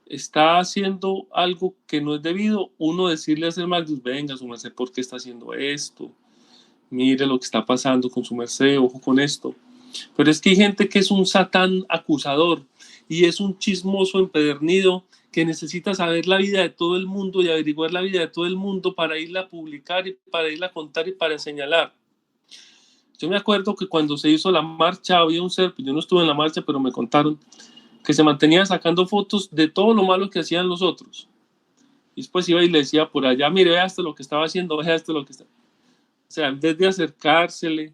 está haciendo algo que no es debido, uno decirle a ese Hermagdus, venga, su merced, ¿por qué está haciendo esto? Mire lo que está pasando con su merced, ojo con esto. Pero es que hay gente que es un satán acusador y es un chismoso empedernido que necesita saber la vida de todo el mundo y averiguar la vida de todo el mundo para irla a publicar y para irla a contar y para señalar. Yo me acuerdo que cuando se hizo la marcha había un ser, yo no estuve en la marcha, pero me contaron que se mantenía sacando fotos de todo lo malo que hacían los otros. Y después iba y le decía por allá, mire, vea esto lo que estaba haciendo, vea esto lo que está. O sea, en vez de acercársele,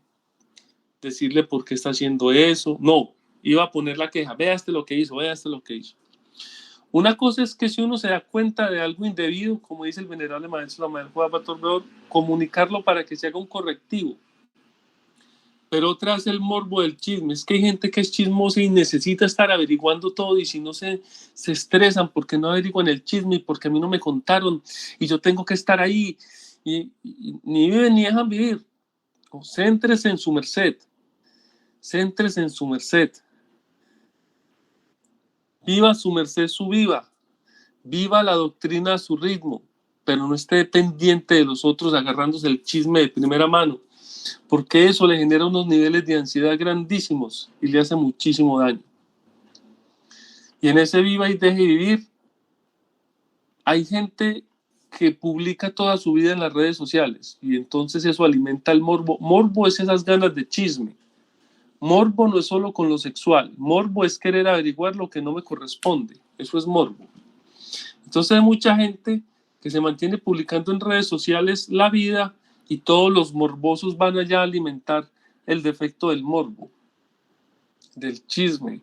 decirle por qué está haciendo eso, no, iba a poner la queja, vea esto lo que hizo, vea esto lo que hizo. Una cosa es que si uno se da cuenta de algo indebido, como dice el venerable maestro Samael Juan Torbeo, comunicarlo para que se haga un correctivo. Pero otra es el morbo del chisme. Es que hay gente que es chismosa y necesita estar averiguando todo y si no se estresan porque no averiguan el chisme y porque a mí no me contaron y yo tengo que estar ahí y ni viven ni dejan vivir. Céntrese en su merced. Céntrese en su merced. Viva su merced su viva. Viva la doctrina a su ritmo, pero no esté pendiente de los otros agarrándose el chisme de primera mano, porque eso le genera unos niveles de ansiedad grandísimos y le hace muchísimo daño. Y en ese viva y deje vivir, hay gente que publica toda su vida en las redes sociales y entonces eso alimenta el morbo. Morbo es esas ganas de chisme. Morbo no es solo con lo sexual. Morbo es querer averiguar lo que no me corresponde. Eso es morbo. Entonces hay mucha gente que se mantiene publicando en redes sociales la vida y todos los morbosos van allá a alimentar el defecto del morbo, del chisme,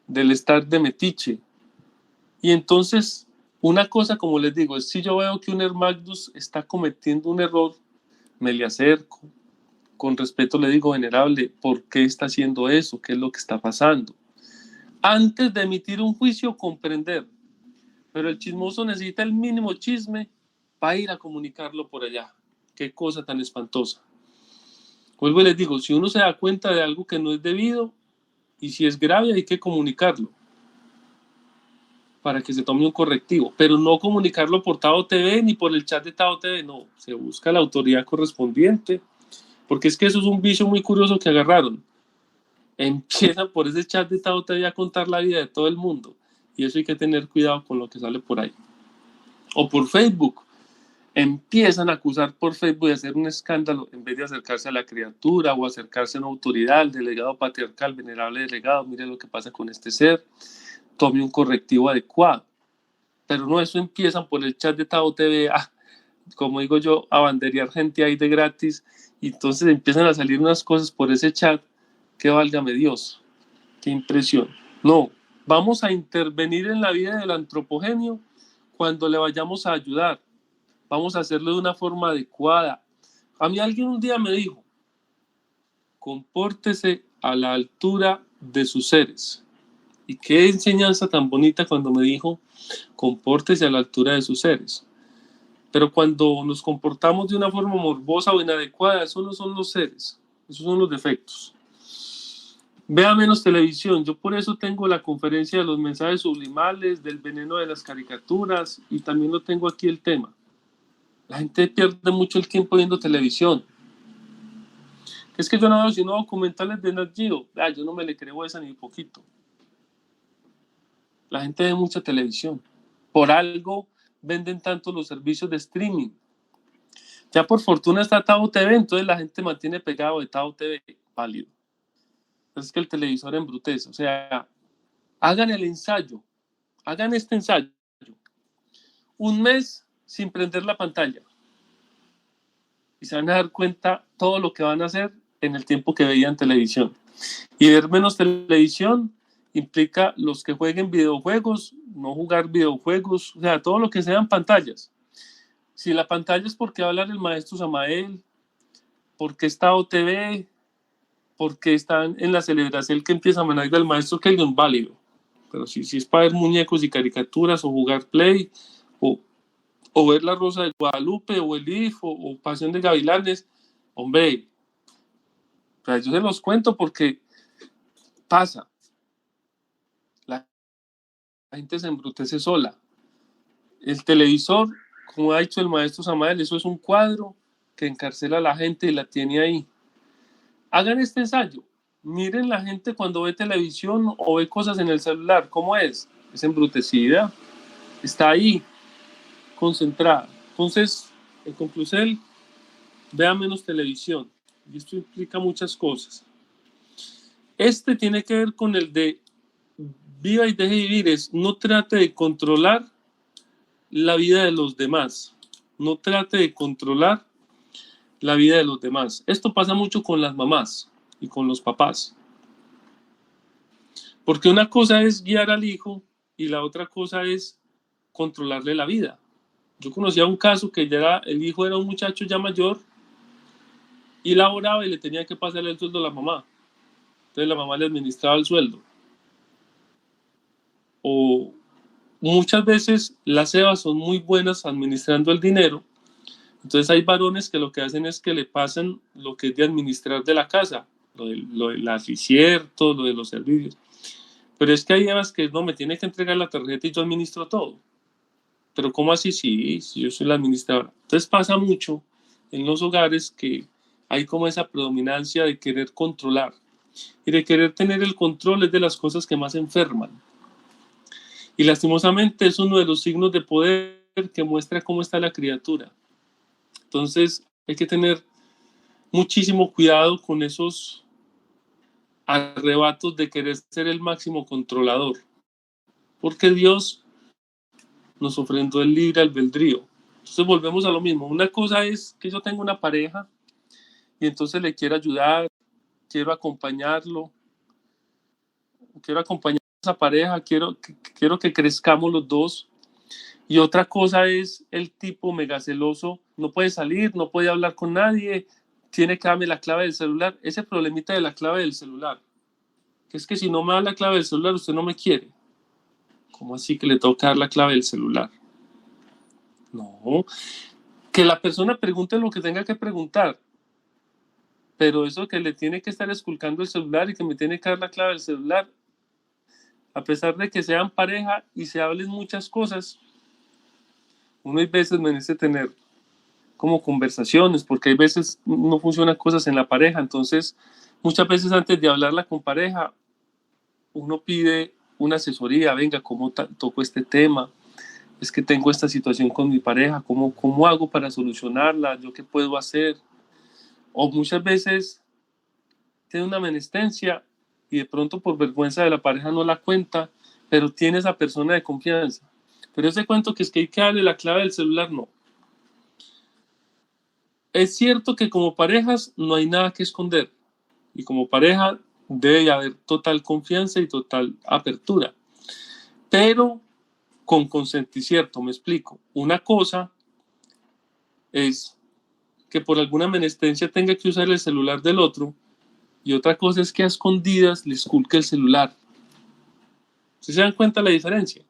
del estar de metiche. Y entonces, una cosa, como les digo, es si yo veo que un Hermagdus está cometiendo un error, me le acerco, con respeto le digo, venerable, ¿por qué está haciendo eso? ¿Qué es lo que está pasando? Antes de emitir un juicio, comprender. Pero el chismoso necesita el mínimo chisme para ir a comunicarlo por allá. Qué cosa tan espantosa. Vuelvo y les digo, si uno se da cuenta de algo que no es debido y si es grave hay que comunicarlo para que se tome un correctivo, pero no comunicarlo por Tao TV ni por el chat de Tao TV, no, se busca la autoridad correspondiente, porque es que eso es un vicio muy curioso que agarraron. Empiezan por ese chat de Tao TV a contar la vida de todo el mundo. Y eso hay que tener cuidado con lo que sale por ahí. O por Facebook. empiezan a acusar por Facebook y hacer un escándalo en vez de acercarse a la criatura o acercarse a una autoridad, al delegado patriarcal, venerable delegado, mire lo que pasa con este ser, tome un correctivo adecuado. Pero no, eso empiezan por el chat de Tao TV, como digo yo, a banderear gente ahí de gratis, y entonces empiezan a salir unas cosas por ese chat que válgame Dios, qué impresión. No, vamos a intervenir en la vida del antropogenio cuando le vayamos a ayudar. Vamos a hacerlo de una forma adecuada. A mí alguien un día me dijo, compórtese a la altura de sus seres. Y qué enseñanza tan bonita cuando me dijo, compórtese a la altura de sus seres. Pero cuando nos comportamos de una forma morbosa o inadecuada, eso no son los seres, esos son los defectos. Vea menos televisión. Yo por eso tengo la conferencia de los mensajes sublimales, del veneno de las caricaturas, y también lo tengo aquí el tema. La gente pierde mucho el tiempo viendo televisión. Es que yo no veo sino documentales de Nat Geo. Yo no me le creo esa ni poquito. La gente ve mucha televisión. Por algo venden tanto los servicios de streaming. Ya por fortuna está Tao TV, entonces la gente mantiene pegado de Tao TV, válido. Es que el televisor embrutece. O sea, hagan el ensayo. Hagan este ensayo. Un mes sin prender la pantalla. Y se van a dar cuenta todo lo que van a hacer en el tiempo que veían televisión. Y ver menos televisión implica los que jueguen videojuegos, no jugar videojuegos, o sea, todo lo que sean pantallas. Si la pantalla es porque va a hablar el maestro Samael, porque está OTV, porque están en la celebración que empieza a manejar del maestro Keldon, válido. Pero si es para ver muñecos y caricaturas o jugar Play o ver La Rosa de Guadalupe o El IF o Pasión de Gavilanes, hombre, o sea, yo se los cuento porque pasa. La gente se embrutece sola. El televisor, como ha dicho el maestro Samael, eso es un cuadro que encarcela a la gente y la tiene ahí. Hagan este ensayo. Miren la gente cuando ve televisión o ve cosas en el celular. ¿Cómo es? Es embrutecida. Está ahí, concentrada. Entonces, en conclusión, vea menos televisión. Y esto implica muchas cosas. Este tiene que ver con el de viva y deje vivir. No trate de controlar la vida de los demás. No trate de controlar la vida de los demás. Esto pasa mucho con las mamás y con los papás. Porque una cosa es guiar al hijo y la otra cosa es controlarle la vida. Yo conocía un caso que el hijo era un muchacho ya mayor y laboraba y le tenía que pasarle el sueldo a la mamá. Entonces la mamá le administraba el sueldo. O muchas veces las evas son muy buenas administrando el dinero. Entonces hay varones que lo que hacen es que le pasan lo que es de administrar de la casa, lo del aficierto, lo de los servicios. Pero es que hay evas que no, me tiene que entregar la tarjeta y yo administro todo. Pero ¿cómo así? Sí, yo soy la administradora. Entonces pasa mucho en los hogares que hay como esa predominancia de querer controlar. Y de querer tener el control es de las cosas que más enferman. Y lastimosamente es uno de los signos de poder que muestra cómo está la criatura. Entonces hay que tener muchísimo cuidado con esos arrebatos de querer ser el máximo controlador. Porque Dios nos ofrendó el libre albedrío. Entonces volvemos a lo mismo. Una cosa es que yo tengo una pareja y entonces le quiero ayudar, quiero acompañarlo, quiero acompañar a esa pareja, quiero que crezcamos los dos. Y otra cosa es el tipo mega celoso, no puede salir, no puede hablar con nadie, tiene que darme la clave del celular. Ese problemita de la clave del celular, que es que si no me da la clave del celular, usted no me quiere. ¿Cómo así que le tengo que dar la clave del celular? No, que la persona pregunte lo que tenga que preguntar, pero eso que le tiene que estar esculcando el celular y que me tiene que dar la clave del celular, a pesar de que sean pareja y se hablen muchas cosas, uno hay veces merece tener como conversaciones, porque hay veces no funcionan cosas en la pareja. Entonces muchas veces antes de hablarla con pareja uno pide una asesoría, venga, ¿cómo toco este tema? es que tengo esta situación con mi pareja, ¿cómo hago para solucionarla? ¿Yo qué puedo hacer? O muchas veces tiene una menestencia y de pronto por vergüenza de la pareja no la cuenta, pero tiene esa persona de confianza. Pero ese cuento que es que hay que darle la clave del celular, no. Es cierto que como parejas no hay nada que esconder y como pareja debe haber total confianza y total apertura, pero con consentimiento, me explico. Una cosa es que por alguna menestencia tenga que usar el celular del otro y otra cosa es que a escondidas le esculque el celular. ¿Sí se dan cuenta la diferencia?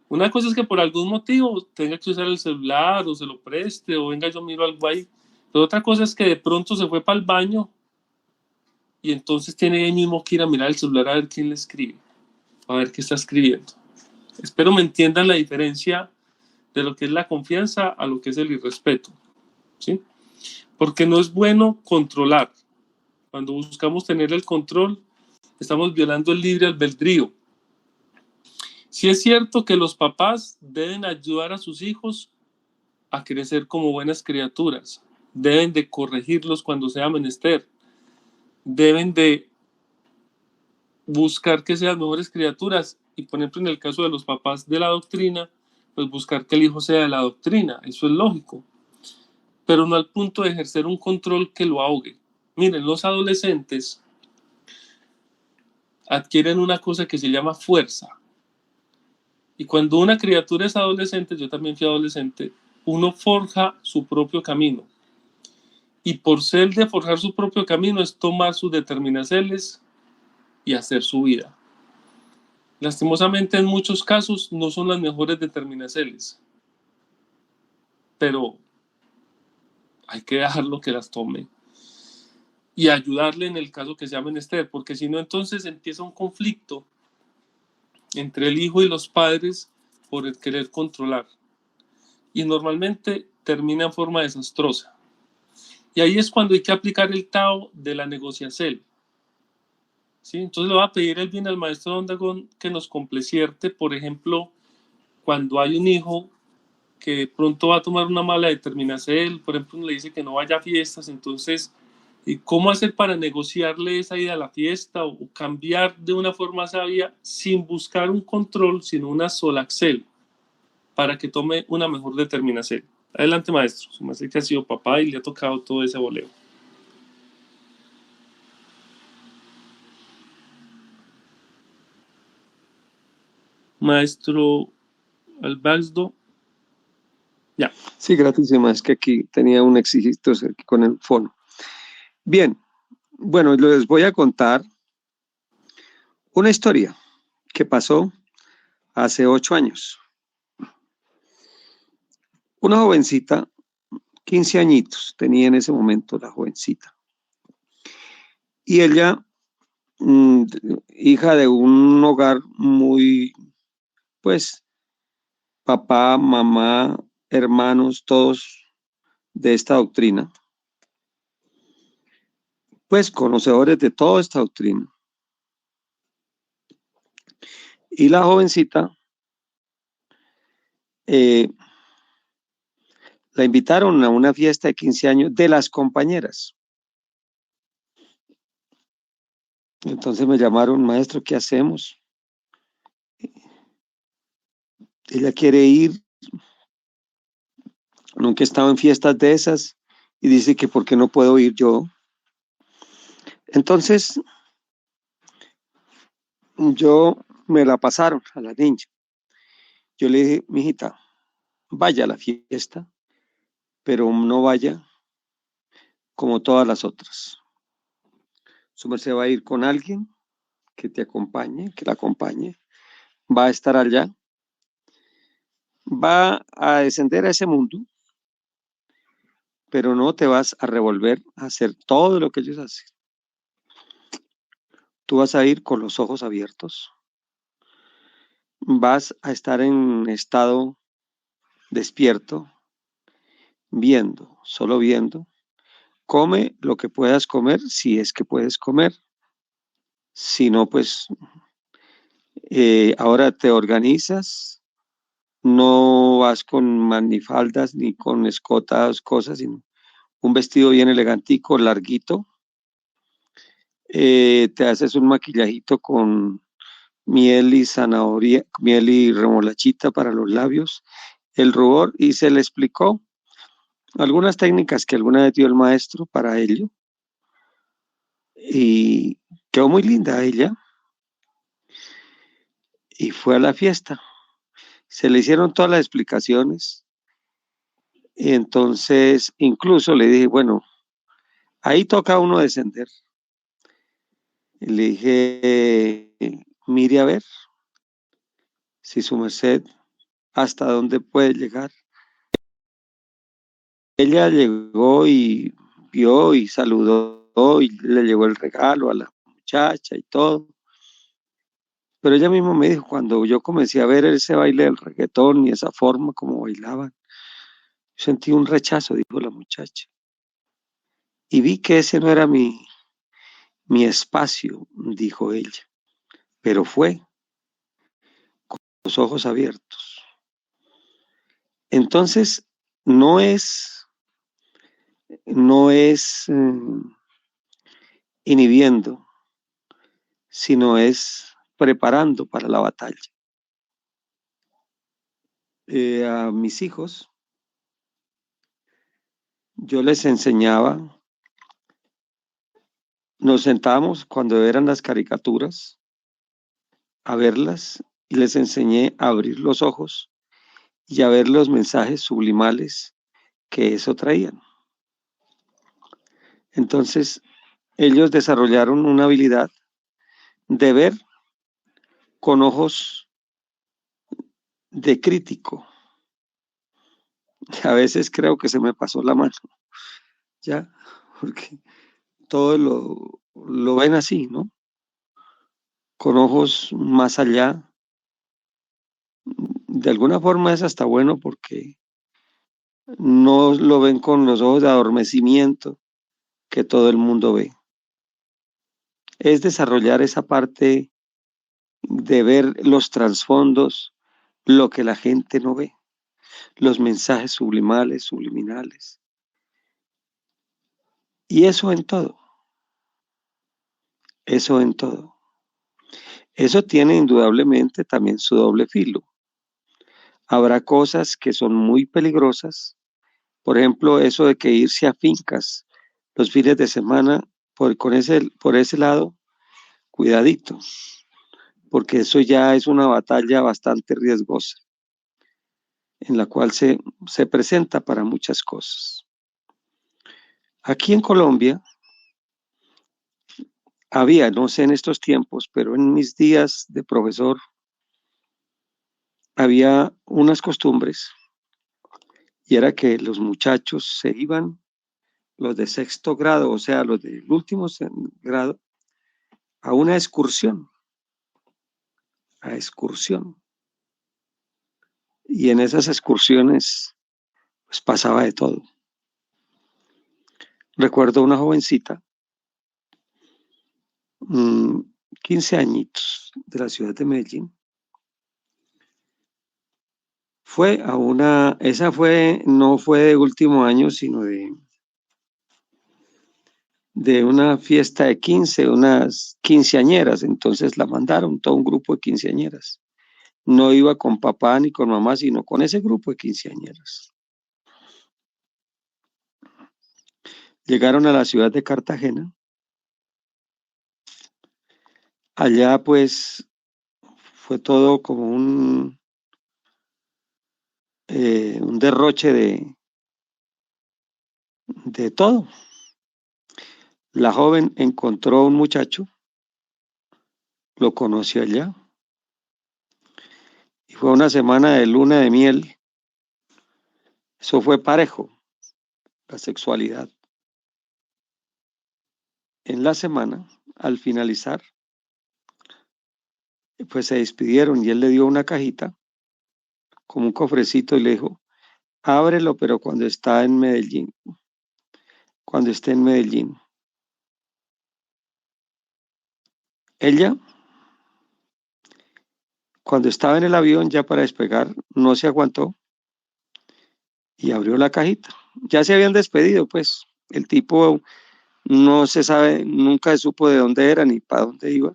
Una cosa es que por algún motivo tenga que usar el celular o se lo preste o venga yo miro algo ahí, pero otra cosa es que de pronto se fue para el baño y entonces tiene ahí mismo que ir a mirar el celular a ver quién le escribe, a ver qué está escribiendo. Espero me entiendan la diferencia de lo que es la confianza a lo que es el irrespeto, ¿sí? Porque no es bueno controlar. Cuando buscamos tener el control, estamos violando el libre albedrío. Sí es cierto que los papás deben ayudar a sus hijos a crecer como buenas criaturas, deben de corregirlos cuando sea menester, deben de buscar que sean mejores criaturas y por ejemplo en el caso de los papás de la doctrina, pues buscar que el hijo sea de la doctrina, eso es lógico, pero no al punto de ejercer un control que lo ahogue. Miren, los adolescentes adquieren una cosa que se llama fuerza. Y cuando una criatura es adolescente, yo también fui adolescente, uno forja su propio camino. Y por ser de forjar su propio camino es tomar sus determinaciones y hacer su vida. Lastimosamente en muchos casos no son las mejores determinaciones, pero hay que dejarlo que las tome y ayudarle en el caso que sea menester, porque si no entonces empieza un conflicto entre el hijo y los padres por el querer controlar y normalmente termina en forma desastrosa. Y ahí es cuando hay que aplicar el Tao de la negociación. ¿Sí? Entonces le voy a pedir el bien al maestro Don Dagón que nos complecierte, por ejemplo, cuando hay un hijo que pronto va a tomar una mala determinación, por ejemplo, le dice que no vaya a fiestas, entonces, ¿cómo hacer para negociarle esa ida a la fiesta o cambiar de una forma sabia sin buscar un control, sino una sola axel para que tome una mejor determinación? Adelante, maestro. Su maestro que ha sido papá y le ha tocado todo ese boleo. Maestro Albaxdo. Ya. Sí, gratísima. Es que aquí tenía un exigito con el fono. Bien, bueno, les voy a contar una historia que pasó hace 8 años. Una jovencita, 15 añitos, tenía en ese momento la jovencita. Y ella, hija de un hogar muy, pues, papá, mamá, hermanos, todos de esta doctrina, pues conocedores de toda esta doctrina. Y la jovencita la invitaron a una fiesta de 15 años de las compañeras. Entonces me llamaron, maestro, ¿qué hacemos? Ella quiere ir, nunca he estado en fiestas de esas y dice que ¿por qué no puedo ir yo? Entonces yo me la pasaron a la niña. Yo le dije, mijita, vaya a la fiesta, pero no vaya como todas las otras. Su merced va a ir con alguien que te acompañe, que la acompañe, va a estar allá, va a descender a ese mundo, pero no te vas a revolver a hacer todo lo que ellos hacen. Tú vas a ir con los ojos abiertos, vas a estar en estado despierto, viendo, solo viendo. Come lo que puedas comer, si es que puedes comer. Si no, pues ahora te organizas, no vas con manifaldas ni con escotas, cosas, sino un vestido bien elegantico, larguito. Te haces un maquillajito con miel y zanahoria, miel y remolachita para los labios, el rubor, y se le explicó algunas técnicas que alguna vez dio el maestro para ello, y quedó muy linda ella, y fue a la fiesta. Se le hicieron todas las explicaciones, y entonces incluso le dije, bueno, ahí toca uno descender. Y le dije, mire a ver si su merced hasta dónde puede llegar. Ella llegó y vio y saludó y le llevó el regalo a la muchacha y todo. Pero ella misma me dijo, cuando yo comencé a ver ese baile del reggaetón y esa forma como bailaban, sentí un rechazo, dijo la muchacha. Y vi que ese no era mi espacio, dijo ella. Pero fue con los ojos abiertos. Entonces, no es, no es inhibiendo, sino es preparando para la batalla. A mis hijos, yo les enseñaba, nos sentábamos cuando eran las caricaturas a verlas y les enseñé a abrir los ojos y a ver los mensajes sublimales que eso traían. Entonces, ellos desarrollaron una habilidad de ver con ojos de crítico. A veces creo que se me pasó la mano, ¿ya? Porque todo lo ven así, ¿no? Con ojos más allá. De alguna forma es hasta bueno porque no lo ven con los ojos de adormecimiento que todo el mundo ve. Es desarrollar esa parte de ver los trasfondos, lo que la gente no ve, los mensajes sublimales, subliminales. Y eso en todo, eso en todo. Eso tiene indudablemente también su doble filo. Habrá cosas que son muy peligrosas, por ejemplo, eso de que irse a fincas los fines de semana, por ese lado, cuidadito, porque eso ya es una batalla bastante riesgosa, en la cual se presenta para muchas cosas. Aquí en Colombia había, no sé en estos tiempos, pero en mis días de profesor, había unas costumbres y era que los muchachos se iban, los de sexto grado, o sea, los del último grado, a una excursión, a excursión. Y en esas excursiones pues pasaba de todo. Recuerdo una jovencita, 15 añitos, de la ciudad de Medellín. Fue a una, esa fue, no fue de último año, sino de una fiesta de 15, unas quinceañeras. Entonces la mandaron, todo un grupo de quinceañeras. No iba con papá ni con mamá, sino con ese grupo de quinceañeras. Llegaron a la ciudad de Cartagena. Allá pues fue todo como un derroche de todo. La joven encontró a un muchacho, lo conoció allá, y fue una semana de luna de miel. Eso fue parejo, la sexualidad. En la semana, al finalizar, pues se despidieron y él le dio una cajita, como un cofrecito, y le dijo, ábrelo, pero cuando está en Medellín, cuando esté en Medellín. Ella Cuando estaba en el avión ya para despegar, no se aguantó y abrió la cajita. Ya se habían despedido, pues. El tipo no se sabe, nunca se supo de dónde era ni para dónde iba.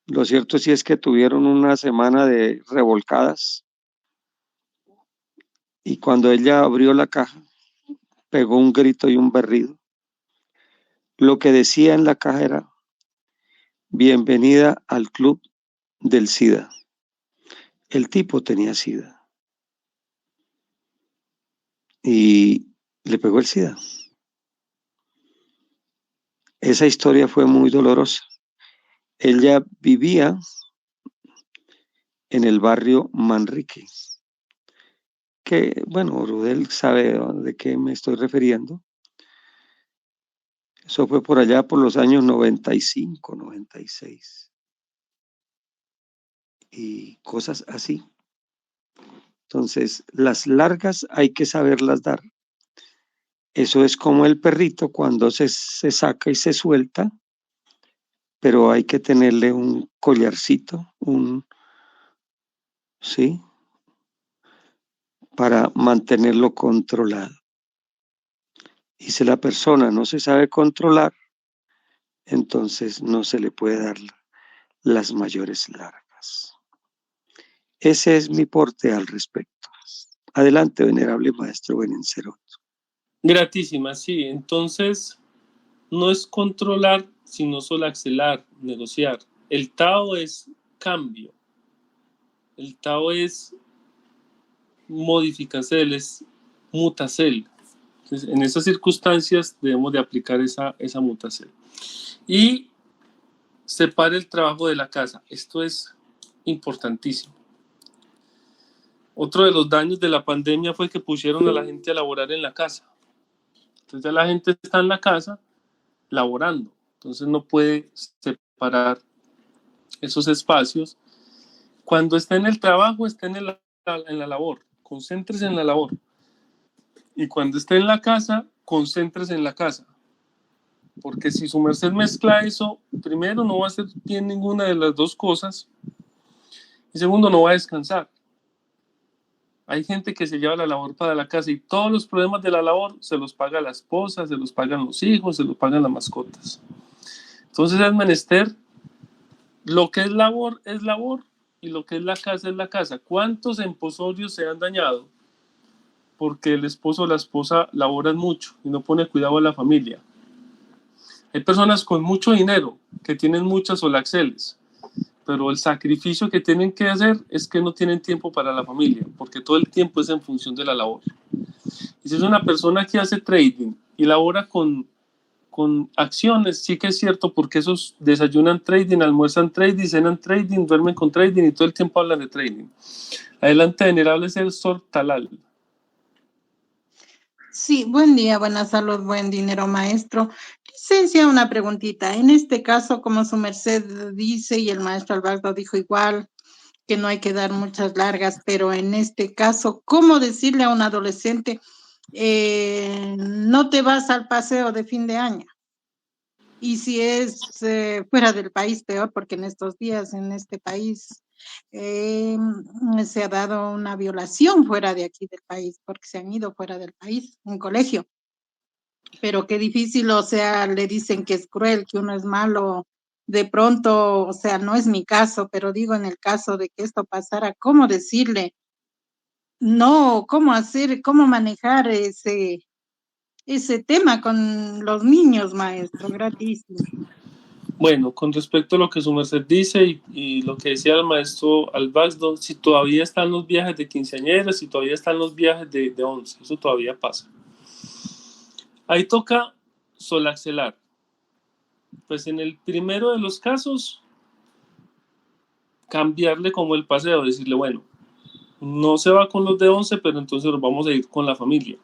Lo cierto sí es que tuvieron una semana de revolcadas y cuando ella abrió la caja, pegó un grito y un berrido. Lo que decía en la caja era: bienvenida al club del SIDA. El tipo tenía SIDA y le pegó el SIDA. Esa historia fue muy dolorosa. Ella vivía en el barrio Manrique, que, bueno, Rudel sabe de qué me estoy refiriendo. Eso fue por allá por los años 95, 96 y cosas así. Entonces, las largas hay que saberlas dar. Eso es como el perrito cuando se saca y se suelta, pero hay que tenerle un collarcito, ¿sí? Para mantenerlo controlado. Y si la persona no se sabe controlar, entonces no se le puede dar las mayores largas. Ese es mi porte al respecto. Adelante, venerable maestro Benencerot. Gratísima, sí. Entonces, no es controlar, sino solo acelerar, negociar. El Tao es cambio. El Tao es modificacel, es mutacel. Entonces, en esas circunstancias debemos de aplicar esa mutacel. Y separe el trabajo de la casa. Esto es importantísimo. Otro de los daños de la pandemia fue que pusieron a la gente a laborar en la casa. Entonces ya la gente está en la casa laborando. Entonces no puede separar esos espacios. Cuando esté en el trabajo, esté en la labor. Concéntrese en la labor. Y cuando esté en la casa, concéntrese en la casa. Porque si su merced mezcla eso, primero no va a hacer bien ninguna de las dos cosas. Y segundo, no va a descansar. Hay gente que se lleva la labor para la casa y todos los problemas de la labor se los paga la esposa, se los pagan los hijos, se los pagan las mascotas. Entonces es menester, lo que es labor y lo que es la casa. ¿Cuántos emposorios se han dañado? Porque el esposo o la esposa laboran mucho y no pone cuidado a la familia. Hay personas con mucho dinero que tienen muchas solaxeles, pero el sacrificio que tienen que hacer es que no tienen tiempo para la familia, porque todo el tiempo es en función de la labor. Y si es una persona que hace trading y labora con acciones, sí que es cierto, porque esos desayunan trading, almuerzan trading, cenan trading, duermen con trading y todo el tiempo hablan de trading. Adelante, venerable ser Sor Talal. Sí, buen día, buena salud, buen dinero, maestro. Licencia, una preguntita. En este caso, como su merced dice y el maestro Alberto dijo igual, que no hay que dar muchas largas, pero en este caso, ¿cómo decirle a un adolescente, no te vas al paseo de fin de año? Y si es fuera del país, peor, porque en estos días, en este país, se ha dado una violación fuera de aquí del país, porque se han ido fuera del país, en colegio. Pero qué difícil, o sea, le dicen que es cruel, que uno es malo. De pronto, o sea, no es mi caso, pero digo, en el caso de que esto pasara, ¿cómo decirle? No, ¿cómo hacer, cómo manejar ese tema con los niños, maestro? Gratísimo. Bueno, con respecto a lo que su merced dice y lo que decía el maestro Albaxdo, si todavía están los viajes de quinceañeras, si todavía están los viajes de 11, eso todavía pasa. Ahí toca solaxelar. Pues en el primero de los casos, cambiarle como el paseo, decirle, bueno, no se va con los de 11, pero entonces nos vamos a ir con la familia.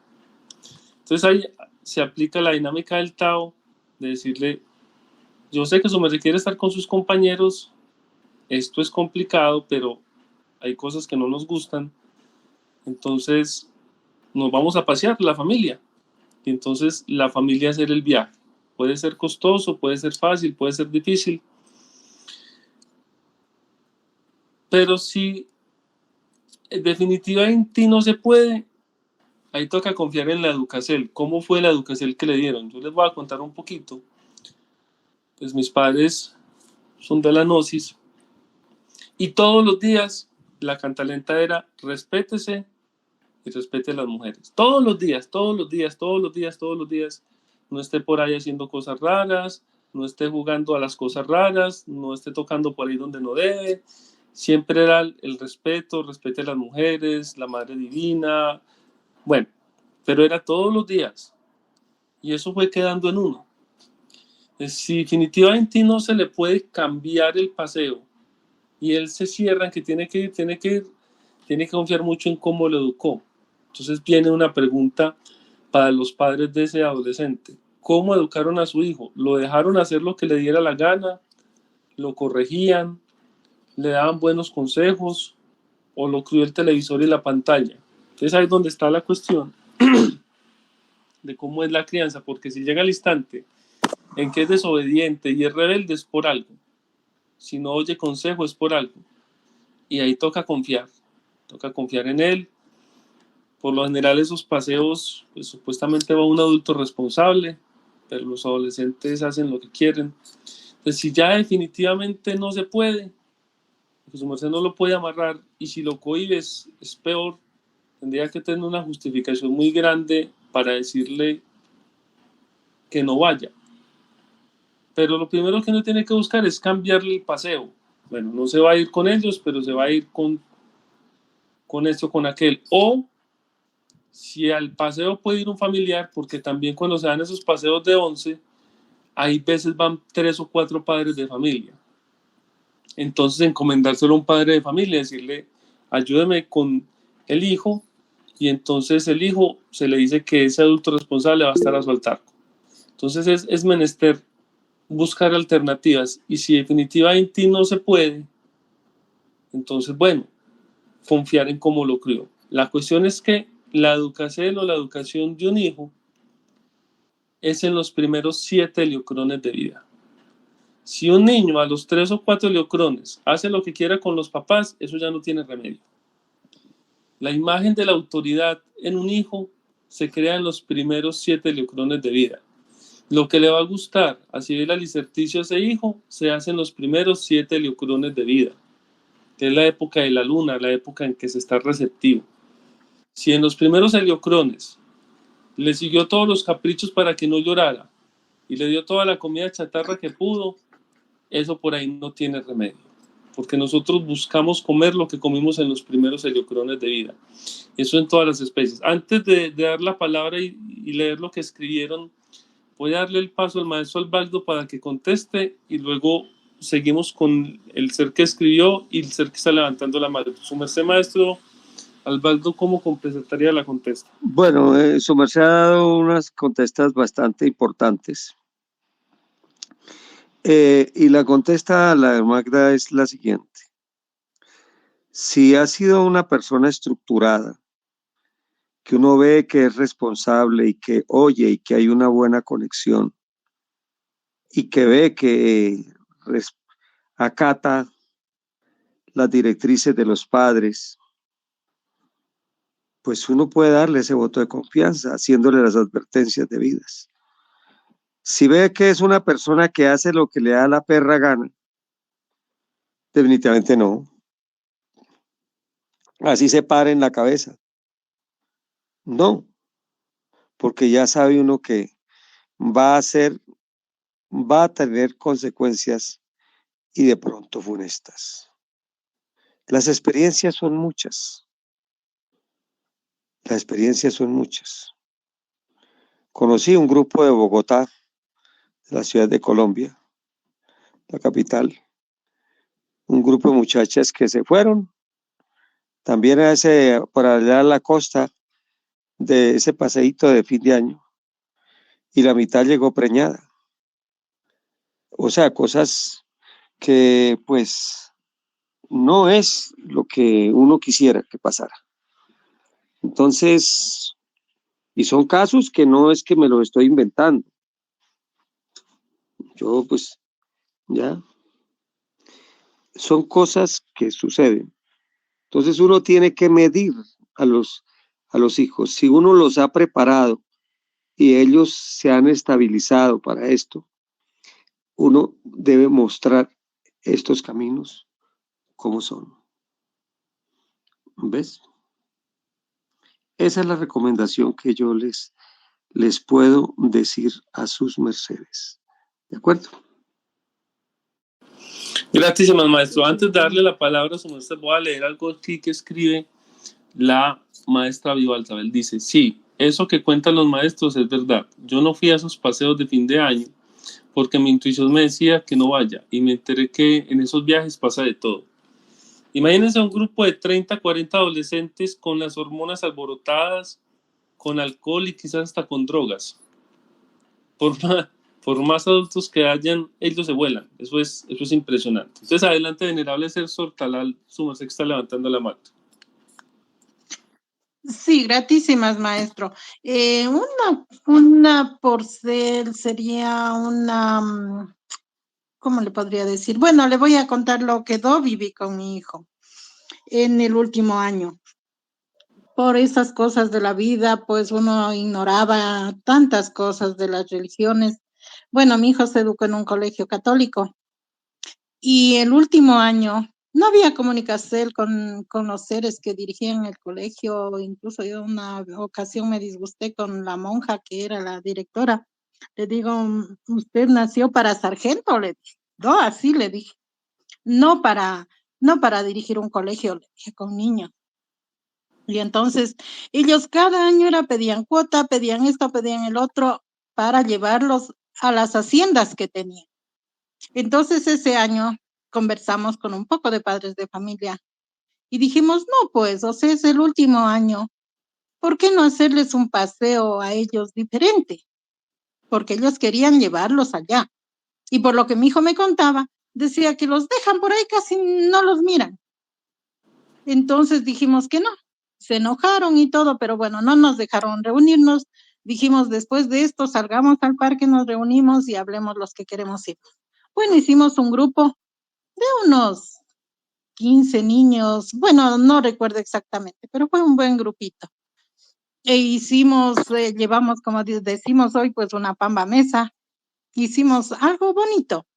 Entonces ahí se aplica la dinámica del Tao, de decirle, yo sé que su merced quiere estar con sus compañeros, esto es complicado, pero hay cosas que no nos gustan, entonces nos vamos a pasear la familia, y entonces la familia hacer el viaje. Puede ser costoso, puede ser fácil, puede ser difícil. Pero si definitivamente no se puede, ahí toca confiar en la Educacel. ¿Cómo fue la Educacel que le dieron? Yo les voy a contar un poquito. Pues mis padres son de la Gnosis y todos los días la cantalenta era respétese y respete a las mujeres. Todos los días, todos los días, todos los días, todos los días. No esté por ahí haciendo cosas raras, no esté jugando a las cosas raras, no esté tocando por ahí donde no debe. Siempre era el respeto, respete a las mujeres, la Madre Divina. Bueno, pero era todos los días. Y eso fue quedando en uno. Si definitivamente no se le puede cambiar el paseo y él se cierra en que tiene que ir, tiene que confiar mucho en cómo lo educó. Entonces viene una pregunta para los padres de ese adolescente. ¿Cómo educaron a su hijo? ¿Lo dejaron hacer lo que le diera la gana? ¿Lo corregían? ¿Le daban buenos consejos? ¿O lo crió el televisor y la pantalla? Entonces ahí es donde está la cuestión de cómo es la crianza, porque si llega el instante en que es desobediente y es rebelde es por algo. Si no oye consejo es por algo. Y ahí toca confiar en él. Por lo general esos paseos, pues, supuestamente va un adulto responsable, pero los adolescentes hacen lo que quieren. Entonces si ya definitivamente no se puede, pues su merced no lo puede amarrar, y si lo cohibes es peor. Tendría que tener una justificación muy grande para decirle que no vaya. Pero lo primero que uno tiene que buscar es cambiarle el paseo. Bueno, no se va a ir con ellos, pero se va a ir con esto, con aquel. O si al paseo puede ir un familiar, porque también cuando se dan esos paseos de 11, hay veces van 3 o 4 padres de familia. Entonces encomendárselo a un padre de familia, decirle, ayúdeme con el hijo, y entonces el hijo se le dice que ese adulto responsable va a estar a su altar. Entonces es menester buscar alternativas, y si definitivamente no se puede, entonces bueno, confiar en cómo lo crió. La cuestión es que la educación o la educación de un hijo es en los primeros 7 heliocrones de vida. Si un niño a los 3 o 4 heliocrones hace lo que quiera con los papás, eso ya no tiene remedio. La imagen de la autoridad en un hijo se crea en los primeros 7 heliocrones de vida. Lo que le va a gustar, así el alicerticio a ese hijo, se hace en los primeros 7 heliocrones de vida, que es la época de la luna, la época en que se está receptivo. Si en los primeros heliocrones le siguió todos los caprichos para que no llorara y le dio toda la comida chatarra que pudo, eso por ahí no tiene remedio, porque nosotros buscamos comer lo que comimos en los primeros heliocrones de vida. Eso en todas las especies. Antes de dar la palabra y leer lo que escribieron, voy a darle el paso al maestro Albaldo para que conteste, y luego seguimos con el ser que escribió y el ser que está levantando la mano. Su merced, maestro Albaldo, ¿cómo completaría la contesta? Bueno, su merced ha dado unas contestas bastante importantes. Y la contesta a la Magda es la siguiente. Si ha sido una persona estructurada, que uno ve que es responsable y que oye y que hay una buena conexión y que ve que acata las directrices de los padres, pues uno puede darle ese voto de confianza haciéndole las advertencias debidas. Si ve que es una persona que hace lo que le da la perra gana, definitivamente no. Así se para en la cabeza. No, porque ya sabe uno que va a tener consecuencias y de pronto funestas. Las experiencias son muchas. Las experiencias son muchas. Conocí un grupo de Bogotá, de la ciudad de Colombia, la capital, un grupo de muchachas que se fueron también por allá a la costa de ese paseíto de fin de año, y la mitad llegó preñada. O sea, cosas que pues no es lo que uno quisiera que pasara. Entonces, y son casos que no es que me los estoy inventando. Yo pues ya. son cosas que suceden. Entonces uno tiene que medir a los hijos. Si uno los ha preparado y ellos se han estabilizado para esto, uno debe mostrar estos caminos como son. ¿Ves? Esa es la recomendación que yo les puedo decir a sus mercedes. ¿De acuerdo? Gratísimas, maestro. Antes de darle la palabra a su merced, voy a leer algo aquí que escribe la maestra Vivalsabel. Dice, sí, eso que cuentan los maestros es verdad. Yo no fui a esos paseos de fin de año porque mi intuición me decía que no vaya y me enteré que en esos viajes pasa de todo. Imagínense un grupo de 30, 40 adolescentes con las hormonas alborotadas, con alcohol y quizás hasta con drogas. Por más adultos que hayan, ellos se vuelan. Eso es impresionante. Entonces, adelante, venerable ser Sortalal, su merced está levantando la mano. Sí, gratísimas, maestro. Una porcel sería una, ¿cómo le podría decir? Bueno, le voy a contar lo que viví con mi hijo en el último año. Por esas cosas de la vida, pues uno ignoraba tantas cosas de las religiones. Bueno, mi hijo se educó en un colegio católico y el último año no había comunicación con los seres que dirigían el colegio. Incluso yo una ocasión me disgusté con la monja que era la directora. Le digo, usted nació para sargento, le dije. No, así le dije. No para dirigir un colegio, le dije, con niños. Y entonces ellos cada año pedían cuota, pedían esto, pedían el otro, para llevarlos a las haciendas que tenían. Entonces ese año conversamos con un poco de padres de familia y dijimos, no, pues, o sea, es el último año, ¿por qué no hacerles un paseo a ellos diferente? Porque ellos querían llevarlos allá. Y por lo que mi hijo me contaba, decía que los dejan por ahí, casi no los miran. Entonces dijimos que no. Se enojaron y todo, pero bueno, no nos dejaron reunirnos. Dijimos, después de esto, salgamos al parque, nos reunimos y hablemos los que queremos ir. Bueno, hicimos un grupo de unos 15 niños, bueno, no recuerdo exactamente, pero fue un buen grupito. Llevamos, como decimos hoy, pues una pamba mesa. Hicimos algo bonito,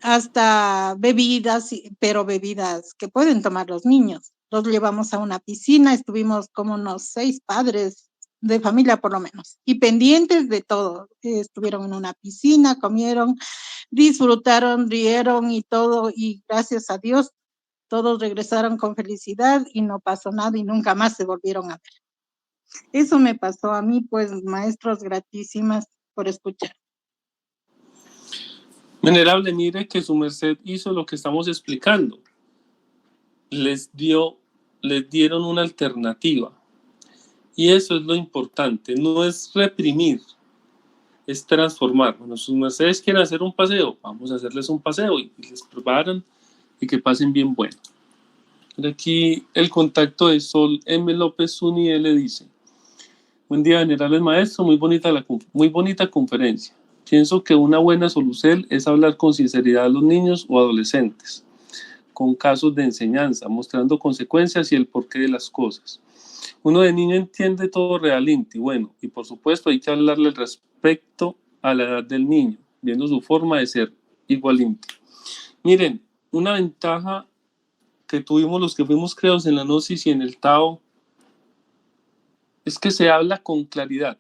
hasta bebidas, pero bebidas que pueden tomar los niños. Los llevamos a una piscina, estuvimos como unos 6 padres de familia por lo menos, y pendientes de todo. Estuvieron en una piscina, comieron, disfrutaron, rieron y todo, y gracias a Dios, todos regresaron con felicidad y no pasó nada y nunca más se volvieron a ver. Eso me pasó a mí, pues, maestros, gratísimas por escuchar. Venerable, mire que su merced hizo lo que estamos explicando. Les dieron una alternativa. Y eso es lo importante. No es reprimir, es transformar. Bueno, sus mercedes quieren hacer un paseo, vamos a hacerles un paseo y les preparan y que pasen bien bueno. Aquí el contacto de Sol M. López Zuniel le dice: buen día, venerables maestro, muy bonita conferencia. Pienso que una buena solución es hablar con sinceridad a los niños o adolescentes, con casos de enseñanza, mostrando consecuencias y el porqué de las cosas. Uno de niño entiende todo realmente, bueno, y por supuesto hay que hablarle respecto a la edad del niño, viendo su forma de ser igualmente. Miren, una ventaja que tuvimos los que fuimos creados en la Gnosis y en el Tao es que se habla con claridad,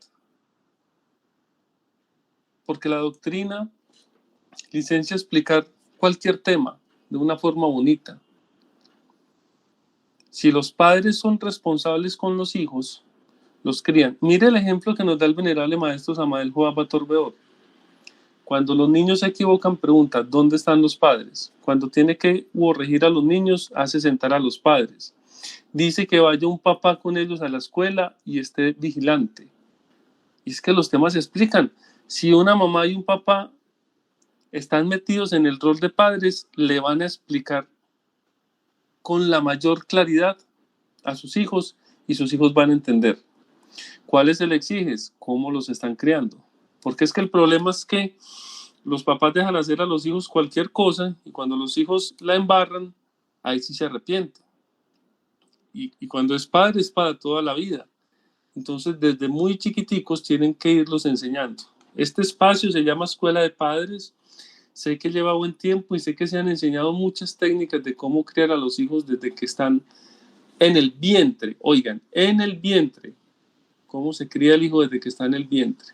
porque la doctrina licencia explicar cualquier tema de una forma bonita. Si los padres son responsables con los hijos, los crían. Mire el ejemplo que nos da el venerable maestro Samael Joaba Torbeor. Cuando los niños se equivocan, pregunta, ¿dónde están los padres? Cuando tiene que corregir a los niños, hace sentar a los padres. Dice que vaya un papá con ellos a la escuela y esté vigilante. Y es que los temas se explican. Si una mamá y un papá están metidos en el rol de padres, le van a explicar con la mayor claridad a sus hijos y sus hijos van a entender. ¿Cuáles se le exiges? ¿Cómo los están criando? Porque es que el problema es que los papás dejan hacer a los hijos cualquier cosa y cuando los hijos la embarran, ahí sí se arrepienten. Y cuando es padre es para toda la vida. Entonces, desde muy chiquiticos tienen que irlos enseñando. Este espacio se llama Escuela de Padres. Sé que lleva buen tiempo y sé que se han enseñado muchas técnicas de cómo criar a los hijos desde que están en el vientre. Oigan, en el vientre. Cómo se cría el hijo desde que está en el vientre.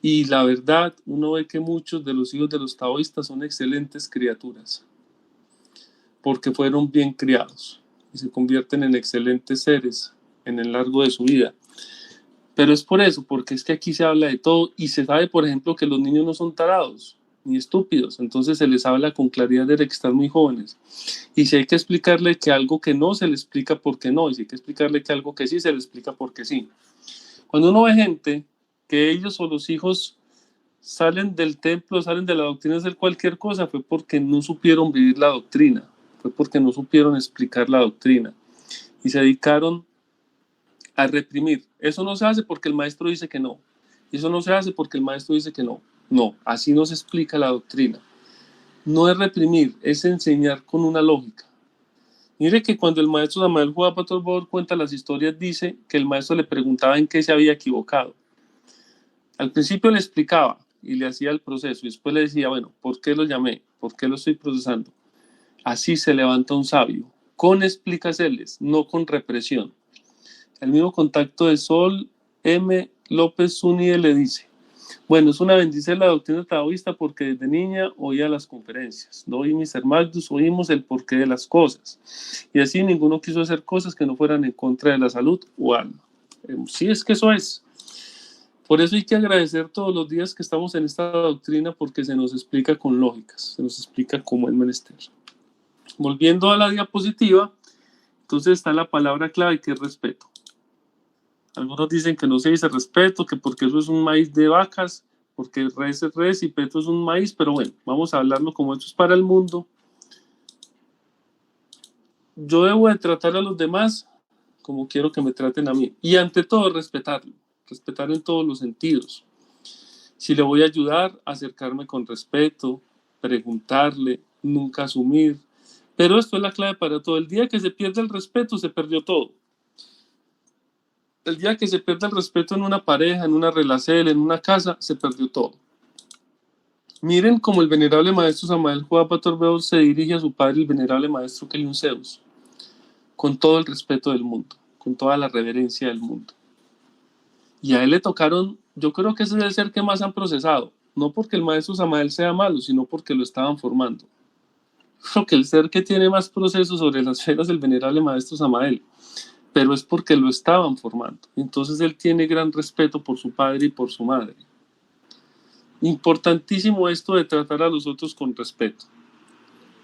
Y la verdad, uno ve que muchos de los hijos de los taoístas son excelentes criaturas, porque fueron bien criados y se convierten en excelentes seres en el largo de su vida. Pero es por eso, porque es que aquí se habla de todo y se sabe, por ejemplo, que los niños no son tarados ni estúpidos, entonces se les habla con claridad desde que están muy jóvenes. Y si hay que explicarle que algo que no, se le explica por qué no, y si hay que explicarle que algo que sí, se le explica por qué sí. Cuando uno ve gente que ellos o los hijos salen del templo, salen de la doctrina de hacer cualquier cosa, fue porque no supieron vivir la doctrina, fue porque no supieron explicar la doctrina y se dedicaron a reprimir. Eso no se hace porque el maestro dice que no, eso no se hace porque el maestro dice que no. No, así no se explica la doctrina. No es reprimir, es enseñar con una lógica. Mire que cuando el maestro Samael Juapator Bor cuenta las historias, dice que el maestro le preguntaba en qué se había equivocado. Al principio le explicaba y le hacía el proceso y después le decía, bueno, ¿por qué lo llamé? ¿Por qué lo estoy procesando? Así se levanta un sabio, con explicaciones, no con represión. El mismo contacto de Sol M. López Zúñiga le dice, bueno, es una bendición la doctrina taoísta porque desde niña oía las conferencias. Doy mis hermanos, oímos el porqué de las cosas. Y así ninguno quiso hacer cosas que no fueran en contra de la salud o alma. Sí, es que eso es. Por eso hay que agradecer todos los días que estamos en esta doctrina porque se nos explica con lógicas, se nos explica cómo es menester. Volviendo a la diapositiva, entonces está la palabra clave que es respeto. Algunos dicen que no se dice respeto, que porque eso es un maíz de vacas, porque res es res y peto es un maíz, pero bueno, vamos a hablarlo como esto es para el mundo. Yo debo de tratar a los demás como quiero que me traten a mí. Y ante todo, respetarlo, respetar en todos los sentidos. Si le voy a ayudar, acercarme con respeto, preguntarle, nunca asumir. Pero esto es la clave para todo. El día que se pierde el respeto, se perdió todo. El día que se pierde el respeto en una pareja, en una relación, en una casa, se perdió todo. Miren cómo el venerable maestro Samael Juapator Bor se dirige a su padre, el venerable maestro Keliun Zeus, con todo el respeto del mundo, con toda la reverencia del mundo. Y a él le tocaron, yo creo que ese es el ser que más han procesado, no porque el maestro Samael sea malo, sino porque lo estaban formando. Creo que el ser que tiene más procesos sobre las esferas del venerable maestro Samael, pero es porque lo estaban formando. Entonces él tiene gran respeto por su padre y por su madre. Importantísimo esto de tratar a los otros con respeto.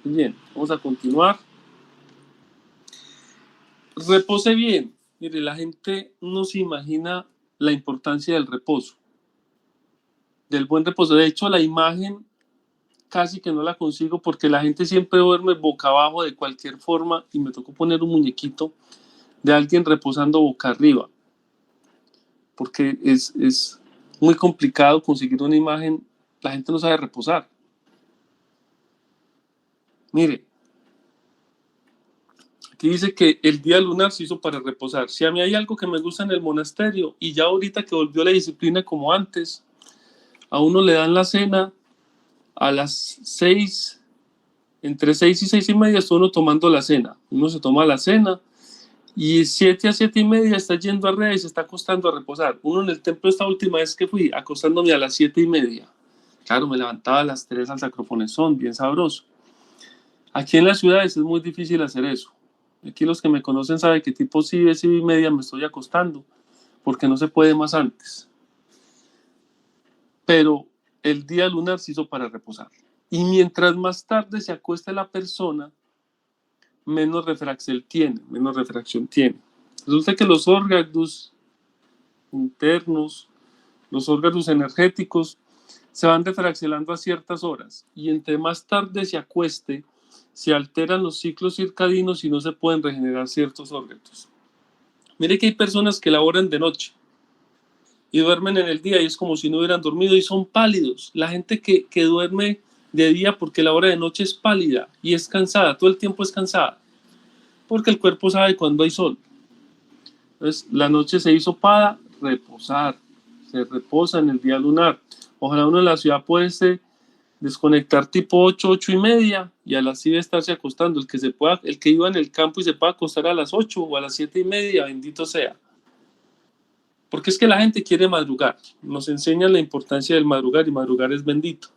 Bien, vamos a continuar. Repose bien. Mire, la gente no se imagina la importancia del reposo, del buen reposo. De hecho, la imagen casi que no la consigo porque la gente siempre duerme boca abajo de cualquier forma y me tocó poner un muñequito de alguien reposando boca arriba, porque es muy complicado conseguir una imagen, la gente no sabe reposar. Mire, aquí dice que el día lunar se hizo para reposar. Si a mí hay algo que me gusta en el monasterio, y ya ahorita que volvió la disciplina como antes, a uno le dan la cena a las 6, entre 6 y 6:30 está uno tomando la cena. Uno se toma la cena, y 7 a 7:30 está yendo arriba y se está acostando a reposar. Uno en el templo esta última vez que fui, acostándome a las 7:30. Claro, me levantaba a las 3 al sacrofonezón, bien sabroso. Aquí en las ciudades es muy difícil hacer eso. Aquí los que me conocen saben que tipo 7:30 me estoy acostando, porque no se puede más antes. Pero el día lunar se hizo para reposar. Y mientras más tarde se acueste la persona, menos refracción tiene. Resulta que los órganos internos, los órganos energéticos, se van refraccionando a ciertas horas y entre más tarde se acueste, se alteran los ciclos circadianos y no se pueden regenerar ciertos órganos. Mire que hay personas que laboran de noche y duermen en el día y es como si no hubieran dormido y son pálidos. La gente que duerme de día porque la hora de noche es pálida y es cansada, todo el tiempo es cansada, porque el cuerpo sabe cuándo hay sol. Entonces, la noche se hizo para reposar, se reposa en el día lunar. Ojalá uno en la ciudad puede desconectar tipo 8, 8:30 y a las 7 estarse acostando. El que iba en el campo y se pueda acostar a las 8 o a las 7:30, bendito sea. Porque es que la gente quiere madrugar. Nos enseñan la importancia del madrugar y madrugar es bendito.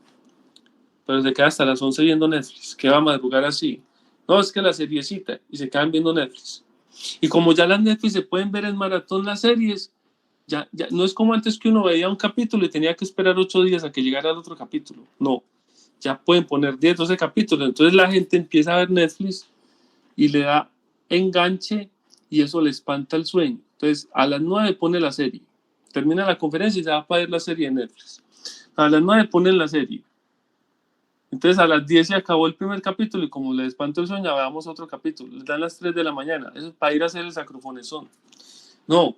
Pero se queda hasta las 11 viendo Netflix. ¿Qué va a madrugar así? No, es que la seriecita y se quedan viendo Netflix. Y como ya las Netflix se pueden ver en maratón las series, ya no es como antes que uno veía un capítulo y tenía que esperar 8 días a que llegara el otro capítulo. No, ya pueden poner 10, 12 capítulos. Entonces la gente empieza a ver Netflix y le da enganche y eso le espanta el sueño. Entonces a las 9 pone la serie. Termina la conferencia y se va para ver la serie de Netflix. A las 9 ponen la serie. Entonces a las 10 se acabó el primer capítulo y como le espanta el sueño, veamos otro capítulo. Les dan las 3 de la mañana. Eso es para ir a hacer el sacrofonesón. No,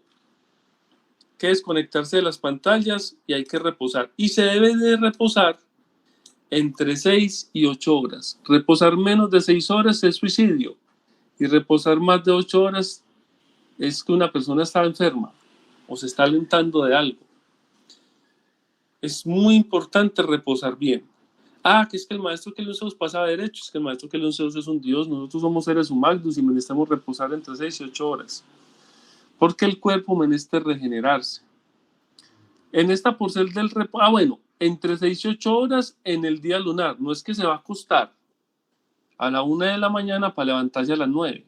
que desconectarse de las pantallas y hay que reposar. Y se debe de reposar entre 6 y 8 horas. Reposar menos de 6 horas es suicidio. Y reposar más de 8 horas es que una persona está enferma o se está alentando de algo. Es muy importante reposar bien. Que es que el maestro que Zeus pasa derecho, es que el maestro que Zeus es un dios, nosotros somos seres humanos y necesitamos reposar entre 6 y 8 horas. Porque el cuerpo menester regenerarse. En esta porcel del reposo, entre 6 y 8 horas en el día lunar, no es que se va a acostar a la 1 de la mañana para levantarse a las 9,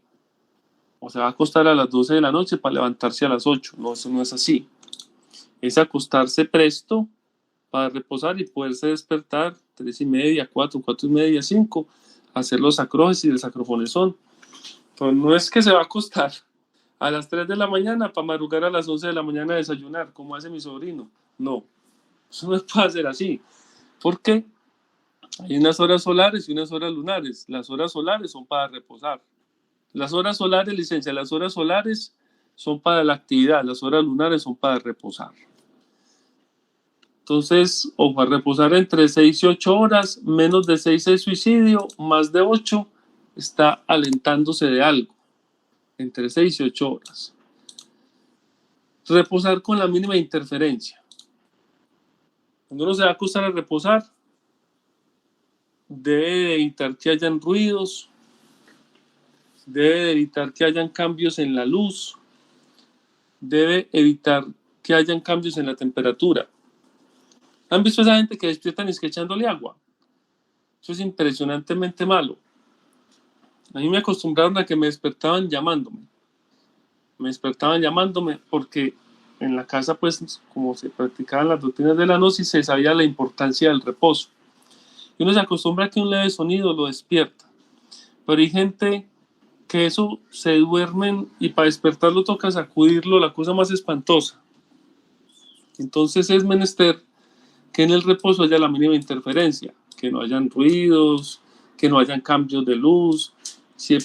o se va a acostar a las 12 de la noche para levantarse a las 8, no, eso no es así. Es acostarse presto para reposar y poderse despertar 3:30, 4, 4:30, 5, hacer los sacroges y el sacrofonesón. Pues no es que se va a acostar a las 3 de la mañana para madrugar a las 11 de la mañana a desayunar, como hace mi sobrino. No, eso no puede ser así. ¿Por qué? Hay unas horas solares y unas horas lunares. Las horas solares son para reposar. Las horas solares, licencia, las horas solares son para la actividad, las horas lunares son para reposar. Entonces, o para reposar entre 6 y 8 horas, menos de 6 es suicidio, más de 8 está alentándose de algo, entre 6 y 8 horas. Reposar con la mínima interferencia. Cuando uno se va a acostar a reposar, debe evitar que hayan ruidos, debe evitar que hayan cambios en la luz, debe evitar que hayan cambios en la temperatura. ¿Han visto a esa gente que despiertan y es que echándole agua? Eso es impresionantemente malo. A mí me acostumbraron a que me despertaban llamándome. Me despertaban llamándome porque en la casa, pues, como se practicaban las doctrinas de la gnosis, se sabía la importancia del reposo. Y uno se acostumbra a que un leve sonido lo despierta. Pero hay gente que eso se duermen y para despertarlo toca sacudirlo, la cosa más espantosa. Entonces es menester que en el reposo haya la mínima interferencia, que no hayan ruidos, que no hayan cambios de luz. Si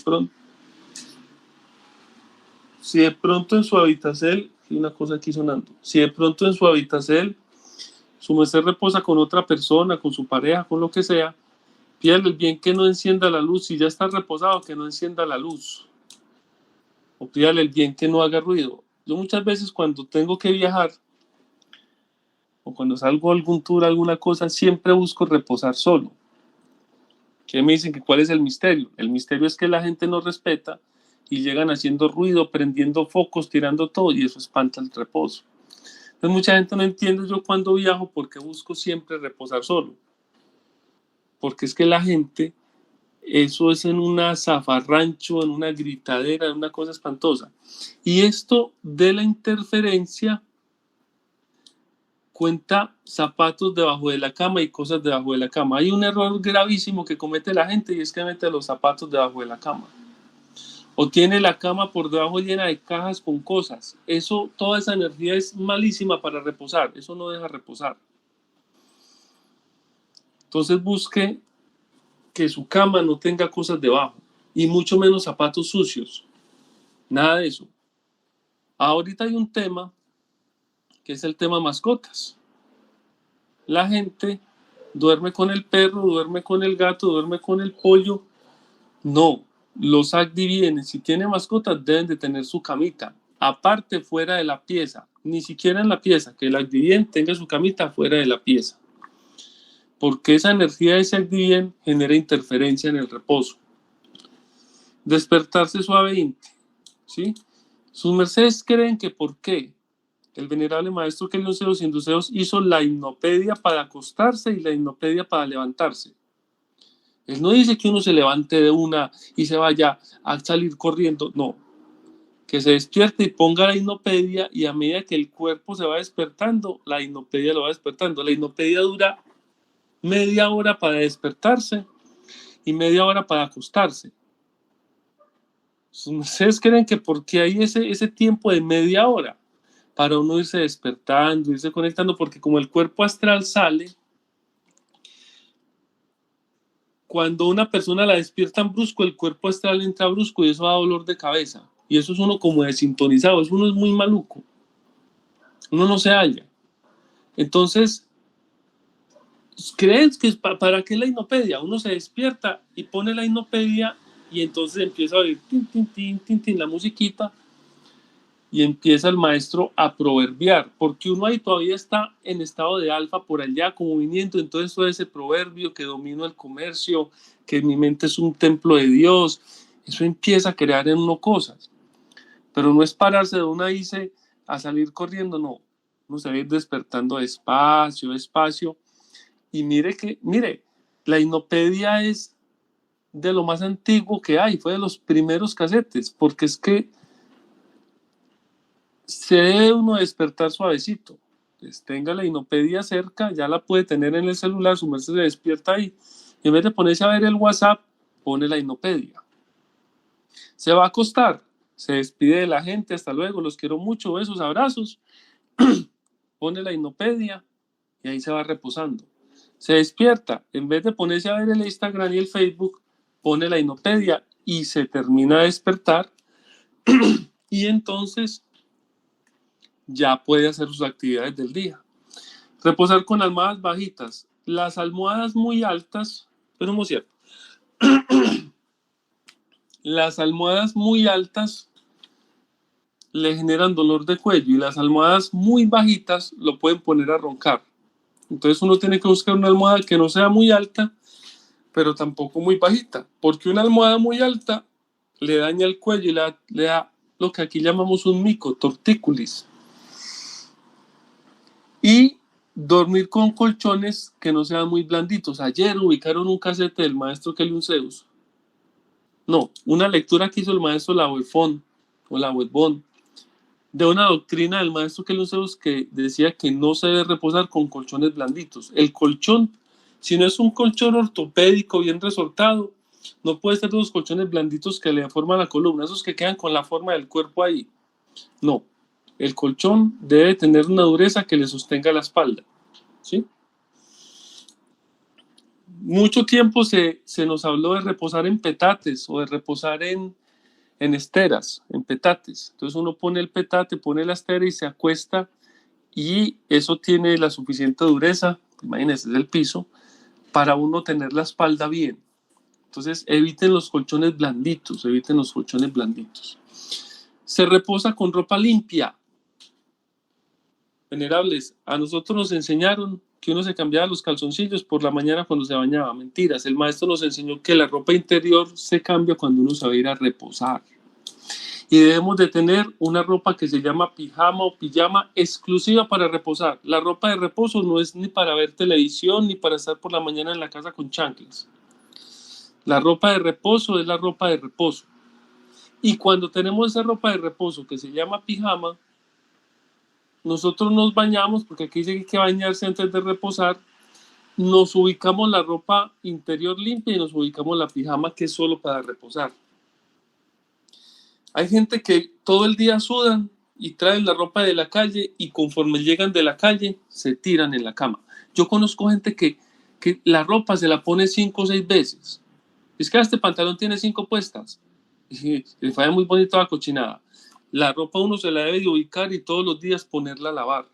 de pronto en su habitación, y una cosa aquí sonando, si de pronto en su habitación su merced reposa con otra persona, con su pareja, con lo que sea, pídale el bien que no encienda la luz. Si ya está reposado, que no encienda la luz. O pídale el bien que no haga ruido. Yo muchas veces cuando tengo que viajar o cuando salgo a algún tour, alguna cosa, siempre busco reposar solo. ¿Qué me dicen? Que ¿cuál es el misterio? El misterio es que la gente no respeta y llegan haciendo ruido, prendiendo focos, tirando todo y eso espanta el reposo. Entonces mucha gente no entiende yo cuando viajo por qué busco siempre reposar solo. Porque es que la gente, eso es en una zafarrancho, en una gritadera, en una cosa espantosa. Y esto de la interferencia cuenta zapatos debajo de la cama y cosas debajo de la cama. Hay un error gravísimo que comete la gente y es que mete los zapatos debajo de la cama. O tiene la cama por debajo llena de cajas con cosas. Eso, toda esa energía es malísima para reposar. Eso no deja reposar. Entonces busque que su cama no tenga cosas debajo y mucho menos zapatos sucios. Nada de eso. Ahorita hay un tema que es el tema mascotas. La gente duerme con el perro, duerme con el gato, duerme con el pollo. No, los Acdivienes, si tienen mascotas, deben de tener su camita, aparte fuera de la pieza, ni siquiera en la pieza, que el Acdivien tenga su camita fuera de la pieza, porque esa energía de ese Acdivien genera interferencia en el reposo. Despertarse suavemente, ¿sí? Sus mercedes creen que por qué el venerable maestro Kelion Zeus Induceos hizo la hipnopedia para acostarse y la hipnopedia para levantarse. Él no dice que uno se levante de una y se vaya a salir corriendo, no. Que se despierte y ponga la hipnopedia, y a medida que el cuerpo se va despertando, la hipnopedia lo va despertando. La hipnopedia dura media hora para despertarse y media hora para acostarse. ¿Ustedes creen que por qué hay ese tiempo de media hora? Para uno irse despertando, irse conectando, porque como el cuerpo astral sale, cuando una persona la despiertan brusco, el cuerpo astral entra brusco y eso da dolor de cabeza. Y eso es uno como desintonizado, uno es muy maluco. Uno no se halla. Entonces, ¿creen que para qué la hipnopedia? Uno se despierta y pone la hipnopedia y entonces empieza a oír tin, tin, tin, tin, tin, la musiquita, y empieza el maestro a proverbiar, porque uno ahí todavía está en estado de alfa por allá, como viniendo, entonces todo ese proverbio que domino el comercio, que mi mente es un templo de Dios, eso empieza a crear en uno cosas, pero no es pararse de una ICE a salir corriendo, no, uno se va a ir despertando despacio, despacio, y mire, la hipnopedia es de lo más antiguo que hay, fue de los primeros casetes, porque es que se debe uno despertar suavecito. Pues tenga la hipnopedia cerca, ya la puede tener en el celular, su merced se despierta ahí. Y en vez de ponerse a ver el WhatsApp, pone la hipnopedia. Se va a acostar, se despide de la gente, hasta luego, los quiero mucho, besos, abrazos. Pone la hipnopedia y ahí se va reposando. Se despierta, en vez de ponerse a ver el Instagram y el Facebook, pone la hipnopedia y se termina de despertar. Y entonces ya puede hacer sus actividades del día. Reposar con almohadas bajitas. Las almohadas muy altas, pero no es cierto. Las almohadas muy altas le generan dolor de cuello y las almohadas muy bajitas lo pueden poner a roncar. Entonces uno tiene que buscar una almohada que no sea muy alta, pero tampoco muy bajita, porque una almohada muy alta le daña el cuello y le da lo que aquí llamamos un mico, tortícolis. Y dormir con colchones que no sean muy blanditos. Ayer ubicaron un casete del maestro Kelion Zeus. No, una lectura que hizo el maestro Lauefón o Lauefón de una doctrina del maestro Kelion Zeus que decía que no se debe reposar con colchones blanditos. El colchón, si no es un colchón ortopédico bien resortado, no puede ser de los colchones blanditos que le forman la columna, esos que quedan con la forma del cuerpo ahí. No. El colchón debe tener una dureza que le sostenga la espalda, ¿sí? Mucho tiempo se nos habló de reposar en petates o de reposar en esteras, en petates. Entonces uno pone el petate, pone la estera y se acuesta, y eso tiene la suficiente dureza, imagínense, es el piso, para uno tener la espalda bien. Entonces eviten los colchones blanditos, eviten los colchones blanditos. Se reposa con ropa limpia. Venerables, a nosotros nos enseñaron que uno se cambiaba los calzoncillos por la mañana cuando se bañaba. Mentiras, el maestro nos enseñó que la ropa interior se cambia cuando uno se va a ir a reposar. Y debemos de tener una ropa que se llama pijama o pijama exclusiva para reposar. La ropa de reposo no es ni para ver televisión ni para estar por la mañana en la casa con chanclas. La ropa de reposo es la ropa de reposo. Y cuando tenemos esa ropa de reposo que se llama pijama, nosotros nos bañamos, porque aquí dice que hay que bañarse antes de reposar, nos ubicamos la ropa interior limpia y nos ubicamos la pijama que es solo para reposar. Hay gente que todo el día sudan y traen la ropa de la calle y conforme llegan de la calle se tiran en la cama. Yo conozco gente que la ropa se la pone 5 o 6 veces. Es que este pantalón tiene 5 puestas. Y le falla muy bonito la cochinada. La ropa uno se la debe de ubicar y todos los días ponerla a lavar.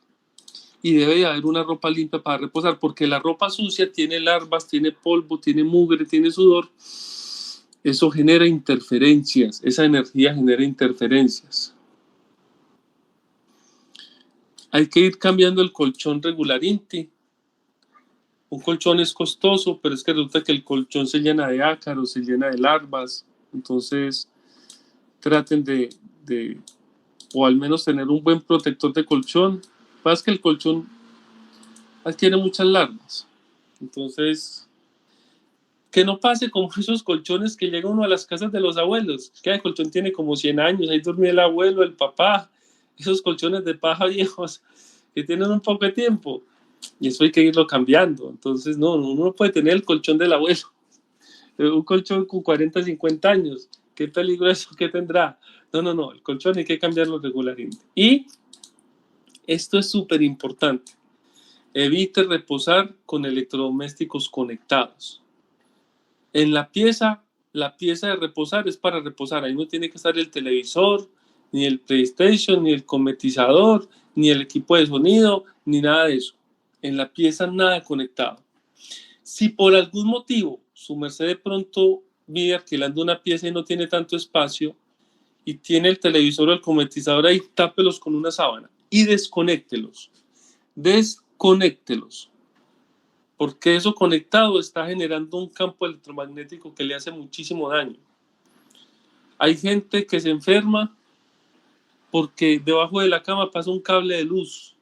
y debe de haber una ropa limpia para reposar, porque la ropa sucia tiene larvas, tiene polvo, tiene mugre, tiene sudor. Eso genera interferencias, esa energía genera interferencias. Hay que ir cambiando el colchón regularmente. Un colchón es costoso, pero es que resulta que el colchón se llena de ácaros, se llena de larvas. Entonces, traten de o al menos tener un buen protector de colchón. Pasa que el colchón tiene muchas larvas. Entonces, que no pase como esos colchones que llega uno a las casas de los abuelos. Cada colchón tiene como 100 años, ahí dormía el abuelo, el papá. Esos colchones de paja viejos que tienen un poco de tiempo. Y eso hay que irlo cambiando. Entonces, no, uno no puede tener el colchón del abuelo. Un colchón con 40, 50 años. ¿Qué peligro eso que tendrá? No. El colchón hay que cambiarlo regularmente. Y esto es súper importante. Evite reposar con electrodomésticos conectados. En la pieza de reposar es para reposar. Ahí no tiene que estar el televisor, ni el PlayStation, ni el cometizador, ni el equipo de sonido, ni nada de eso. En la pieza nada conectado. Si por algún motivo su merced de pronto vive alquilando una pieza y no tiene tanto espacio y tiene el televisor o el cometizador ahí, tápelos con una sábana y desconéctelos. Porque eso conectado está generando un campo electromagnético que le hace muchísimo daño. Hay gente que se enferma porque debajo de la cama pasa un cable de luz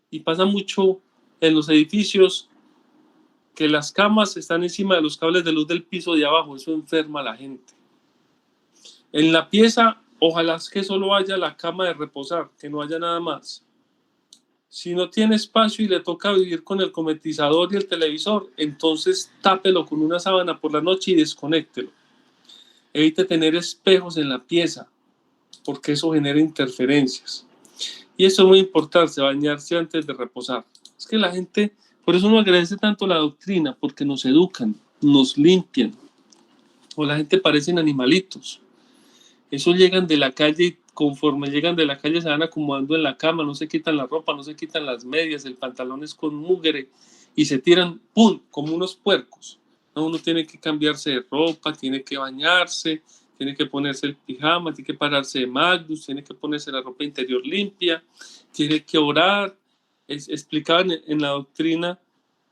y pasa mucho en los edificios que las camas están encima de los cables de luz del piso de abajo. Eso enferma a la gente. En la pieza, ojalá que solo haya la cama de reposar, que no haya nada más. Si no tiene espacio y le toca vivir con el cometizador y el televisor, entonces tápelo con una sábana por la noche y desconéctelo. Evite tener espejos en la pieza, porque eso genera interferencias. Y eso es muy importante, bañarse antes de reposar. Es que la gente, por eso uno agradece tanto la doctrina, porque nos educan, nos limpian. O la gente parecen animalitos. Eso llegan de la calle y conforme llegan de la calle se van acomodando en la cama, no se quitan la ropa, no se quitan las medias, el pantalón es con mugre y se tiran, ¡pum!, como unos puercos. No, uno tiene que cambiarse de ropa, tiene que bañarse, tiene que ponerse el pijama, tiene que pararse de Magnus, tiene que ponerse la ropa interior limpia, tiene que orar. Explicaban en la doctrina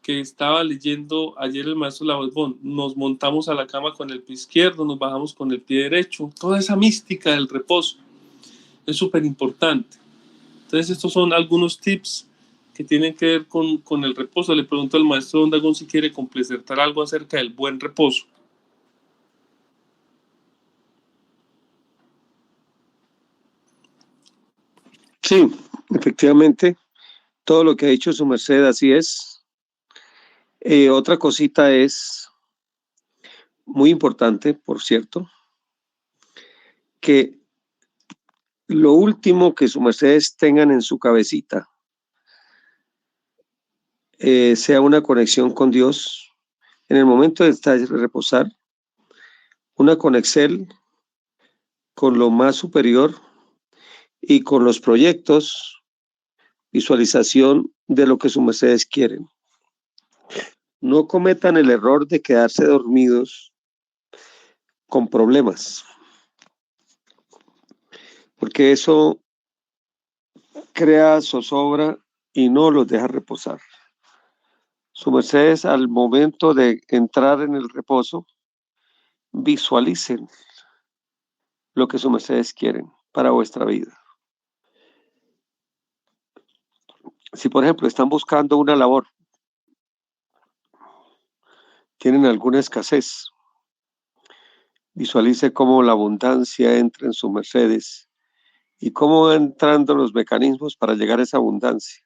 que estaba leyendo ayer el maestro Labozón, nos montamos a la cama con el pie izquierdo, nos bajamos con el pie derecho, toda esa mística del reposo es súper importante. Entonces estos son algunos tips que tienen que ver con el reposo. Le pregunto al maestro Don Dagón si quiere complementar algo acerca del buen reposo. Sí, efectivamente, todo lo que ha dicho su merced así es. Otra cosita es muy importante, por cierto, que lo último que su mercedes tengan en su cabecita sea una conexión con Dios en el momento de estar reposar, una conexión con lo más superior y con los proyectos, visualización de lo que sus mercedes quieren. No cometan el error de quedarse dormidos con problemas, porque eso crea zozobra y no los deja reposar. Su mercedes, al momento de entrar en el reposo, visualicen lo que sus mercedes quieren para vuestra vida. Si, por ejemplo, están buscando una labor, tienen alguna escasez, visualice cómo la abundancia entra en sus mercedes y cómo van entrando los mecanismos para llegar a esa abundancia.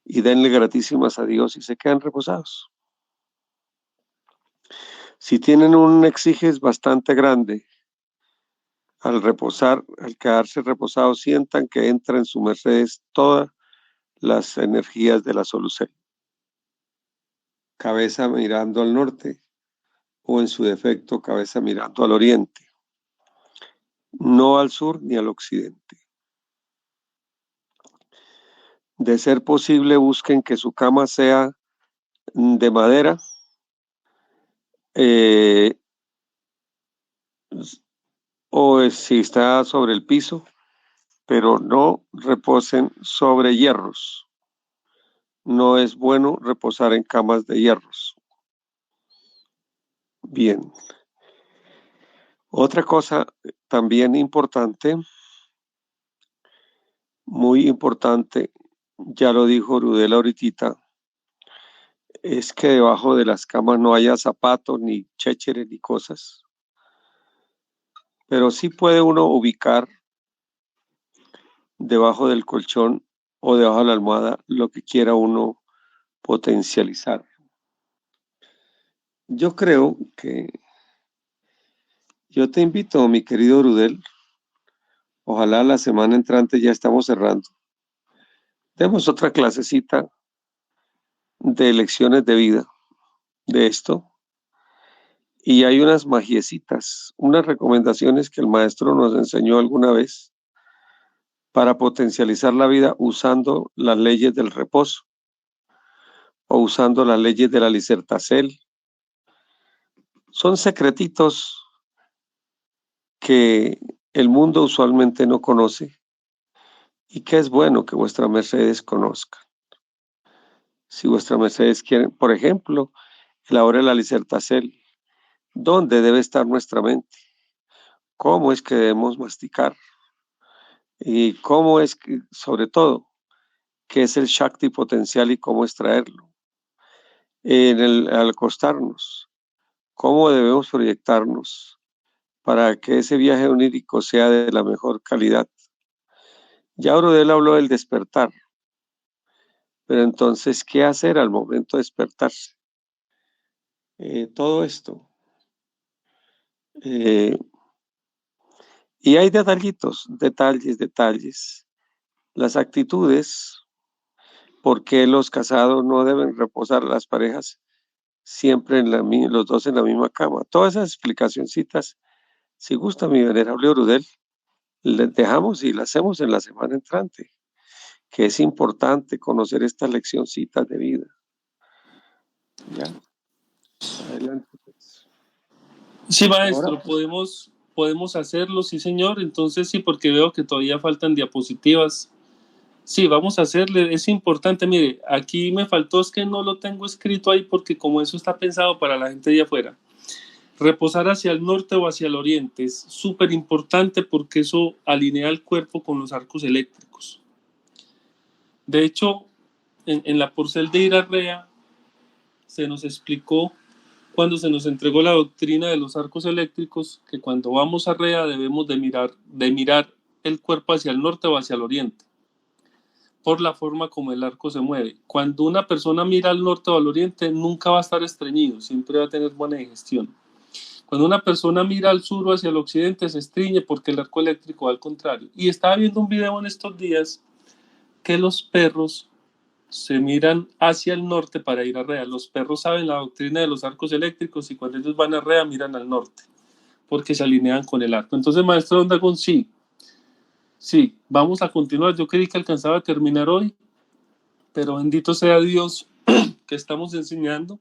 Y denle gratísimas a Dios y se quedan reposados. Si tienen un exiges bastante grande, al reposar, al quedarse reposados, sientan que entra en sus mercedes todas las energías de la solución. Cabeza mirando al norte o en su defecto cabeza mirando al oriente, no al sur ni al occidente. De ser posible, busquen que su cama sea de madera, o si está sobre el piso, pero no reposen sobre hierros. No es bueno reposar en camas de hierros. Bien. Otra cosa también importante, muy importante, ya lo dijo Rudel ahorita, es que debajo de las camas no haya zapatos, ni chécheres, ni cosas. Pero sí puede uno ubicar debajo del colchón o debajo de la almohada lo que quiera uno potencializar. Yo creo que yo te invito, mi querido Rudel, ojalá la semana entrante, ya estamos cerrando, demos otra clasecita de lecciones de vida de esto. Y hay unas magiecitas, unas recomendaciones que el maestro nos enseñó alguna vez para potencializar la vida usando las leyes del reposo o usando las leyes de la Licertacel. Son secretitos que el mundo usualmente no conoce y que es bueno que vuestra mercedes conozcan. Si vuestra mercedes quieren, por ejemplo, la hora de la Licertacel, ¿dónde debe estar nuestra mente? ¿Cómo es que debemos masticar? Y cómo es que, sobre todo, qué es el Shakti potencial y cómo extraerlo. Al acostarnos, cómo debemos proyectarnos para que ese viaje onírico sea de la mejor calidad. Ya Brodel habló del despertar, pero entonces, ¿qué hacer al momento de despertarse? Todo esto. Y hay detalles. Las actitudes, por qué los casados no deben reposar, las parejas siempre los dos en la misma cama. Todas esas explicacioncitas, si gusta mi venerable Brodel, les dejamos y las hacemos en la semana entrante, que es importante conocer estas leccioncitas de vida. ¿Ya? Adelante, pues. Sí, maestro, Ahora, podemos hacerlo, sí, señor. Entonces sí, porque veo que todavía faltan diapositivas. Sí, vamos a hacerle, es importante. Mire, aquí me faltó, es que no lo tengo escrito ahí porque como eso está pensado para la gente de afuera. Reposar hacia el norte o hacia el oriente es súper importante porque eso alinea el cuerpo con los arcos eléctricos. De hecho, en la porcel de Irarrea se nos explicó cuando se nos entregó la doctrina de los arcos eléctricos que cuando vamos a Rea debemos de mirar el cuerpo hacia el norte o hacia el oriente por la forma como el arco se mueve. Cuando una persona mira al norte o al oriente nunca va a estar estreñido, siempre va a tener buena digestión. Cuando una persona mira al sur o hacia el occidente se estriñe porque el arco eléctrico va al contrario. Y estaba viendo un video en estos días que los perros se miran hacia el norte para ir a Rea. Los perros saben la doctrina de los arcos eléctricos y cuando ellos van a Rea miran al norte porque se alinean con el arco. Entonces, maestro Ondagón, sí, vamos a continuar. Yo creí que alcanzaba a terminar hoy, pero bendito sea Dios que estamos enseñando.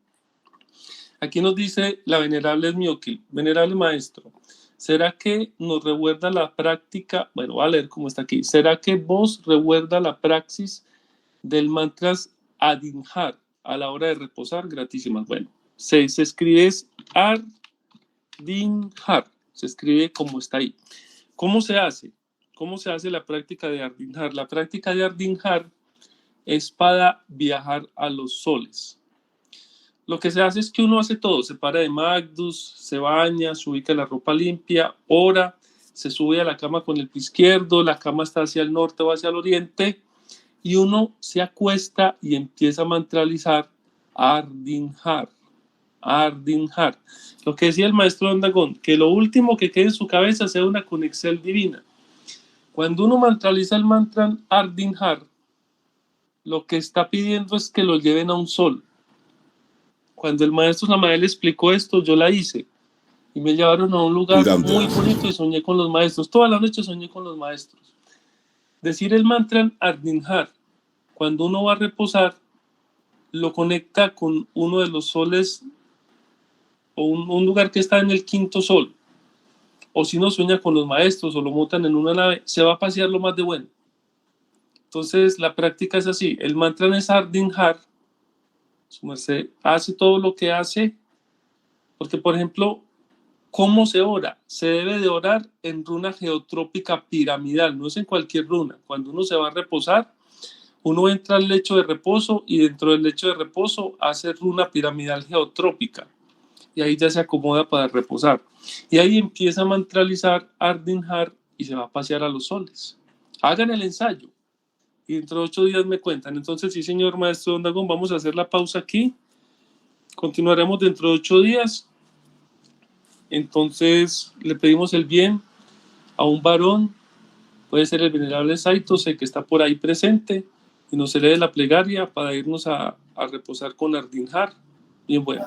Aquí nos dice la venerable Esmiokil, venerable maestro, ¿será que nos recuerda la práctica? Bueno, voy a leer cómo está aquí. ¿Será que vos recuerda la praxis del mantras Adinhar a la hora de reposar? Gratísimas. Bueno, se escribe es Ardinhar, se escribe como está ahí. ¿Cómo se hace? ¿Cómo se hace la práctica de Ardinhar? La práctica de Ardinhar es para viajar a los soles. Lo que se hace es que uno hace todo, se para de Magdus, se baña, se ubica la ropa limpia, ora, se sube a la cama con el pie izquierdo, la cama está hacia el norte o hacia el oriente, y uno se acuesta y empieza a mantralizar Ardinhar. Ardinhar. Lo que decía el maestro Ondagón, que lo último que quede en su cabeza sea una conexión divina. Cuando uno mantraliza el mantra Ardinhar, lo que está pidiendo es que lo lleven a un sol. Cuando el maestro Samael explicó esto, yo la hice y me llevaron a un lugar muy bonito y soñé con los maestros. Toda la noche soñé con los maestros. Decir el mantra Ardinhar cuando uno va a reposar, lo conecta con uno de los soles o un lugar que está en el quinto sol. O si no sueña con los maestros o lo montan en una nave, se va a pasear lo más de bueno. Entonces la práctica es así. El mantra es Ardin Har. Su merced hace todo lo que hace, porque por ejemplo, ¿cómo se ora? Se debe de orar en runa geotrópica piramidal, no es en cualquier runa. Cuando uno se va a reposar, uno entra al lecho de reposo y dentro del lecho de reposo hace runa piramidal geotrópica y ahí ya se acomoda para reposar. Y ahí empieza a mantralizar Ardin Har y se va a pasear a los soles. Hagan el ensayo y dentro de 8 días me cuentan. Entonces, sí, señor maestro Don Dagón, vamos a hacer la pausa aquí. Continuaremos dentro de 8 días. Entonces, le pedimos el bien a un varón, puede ser el venerable Saito, sé que está por ahí presente, y nos lee la plegaria para irnos a reposar con Ardin Har. Bien bueno.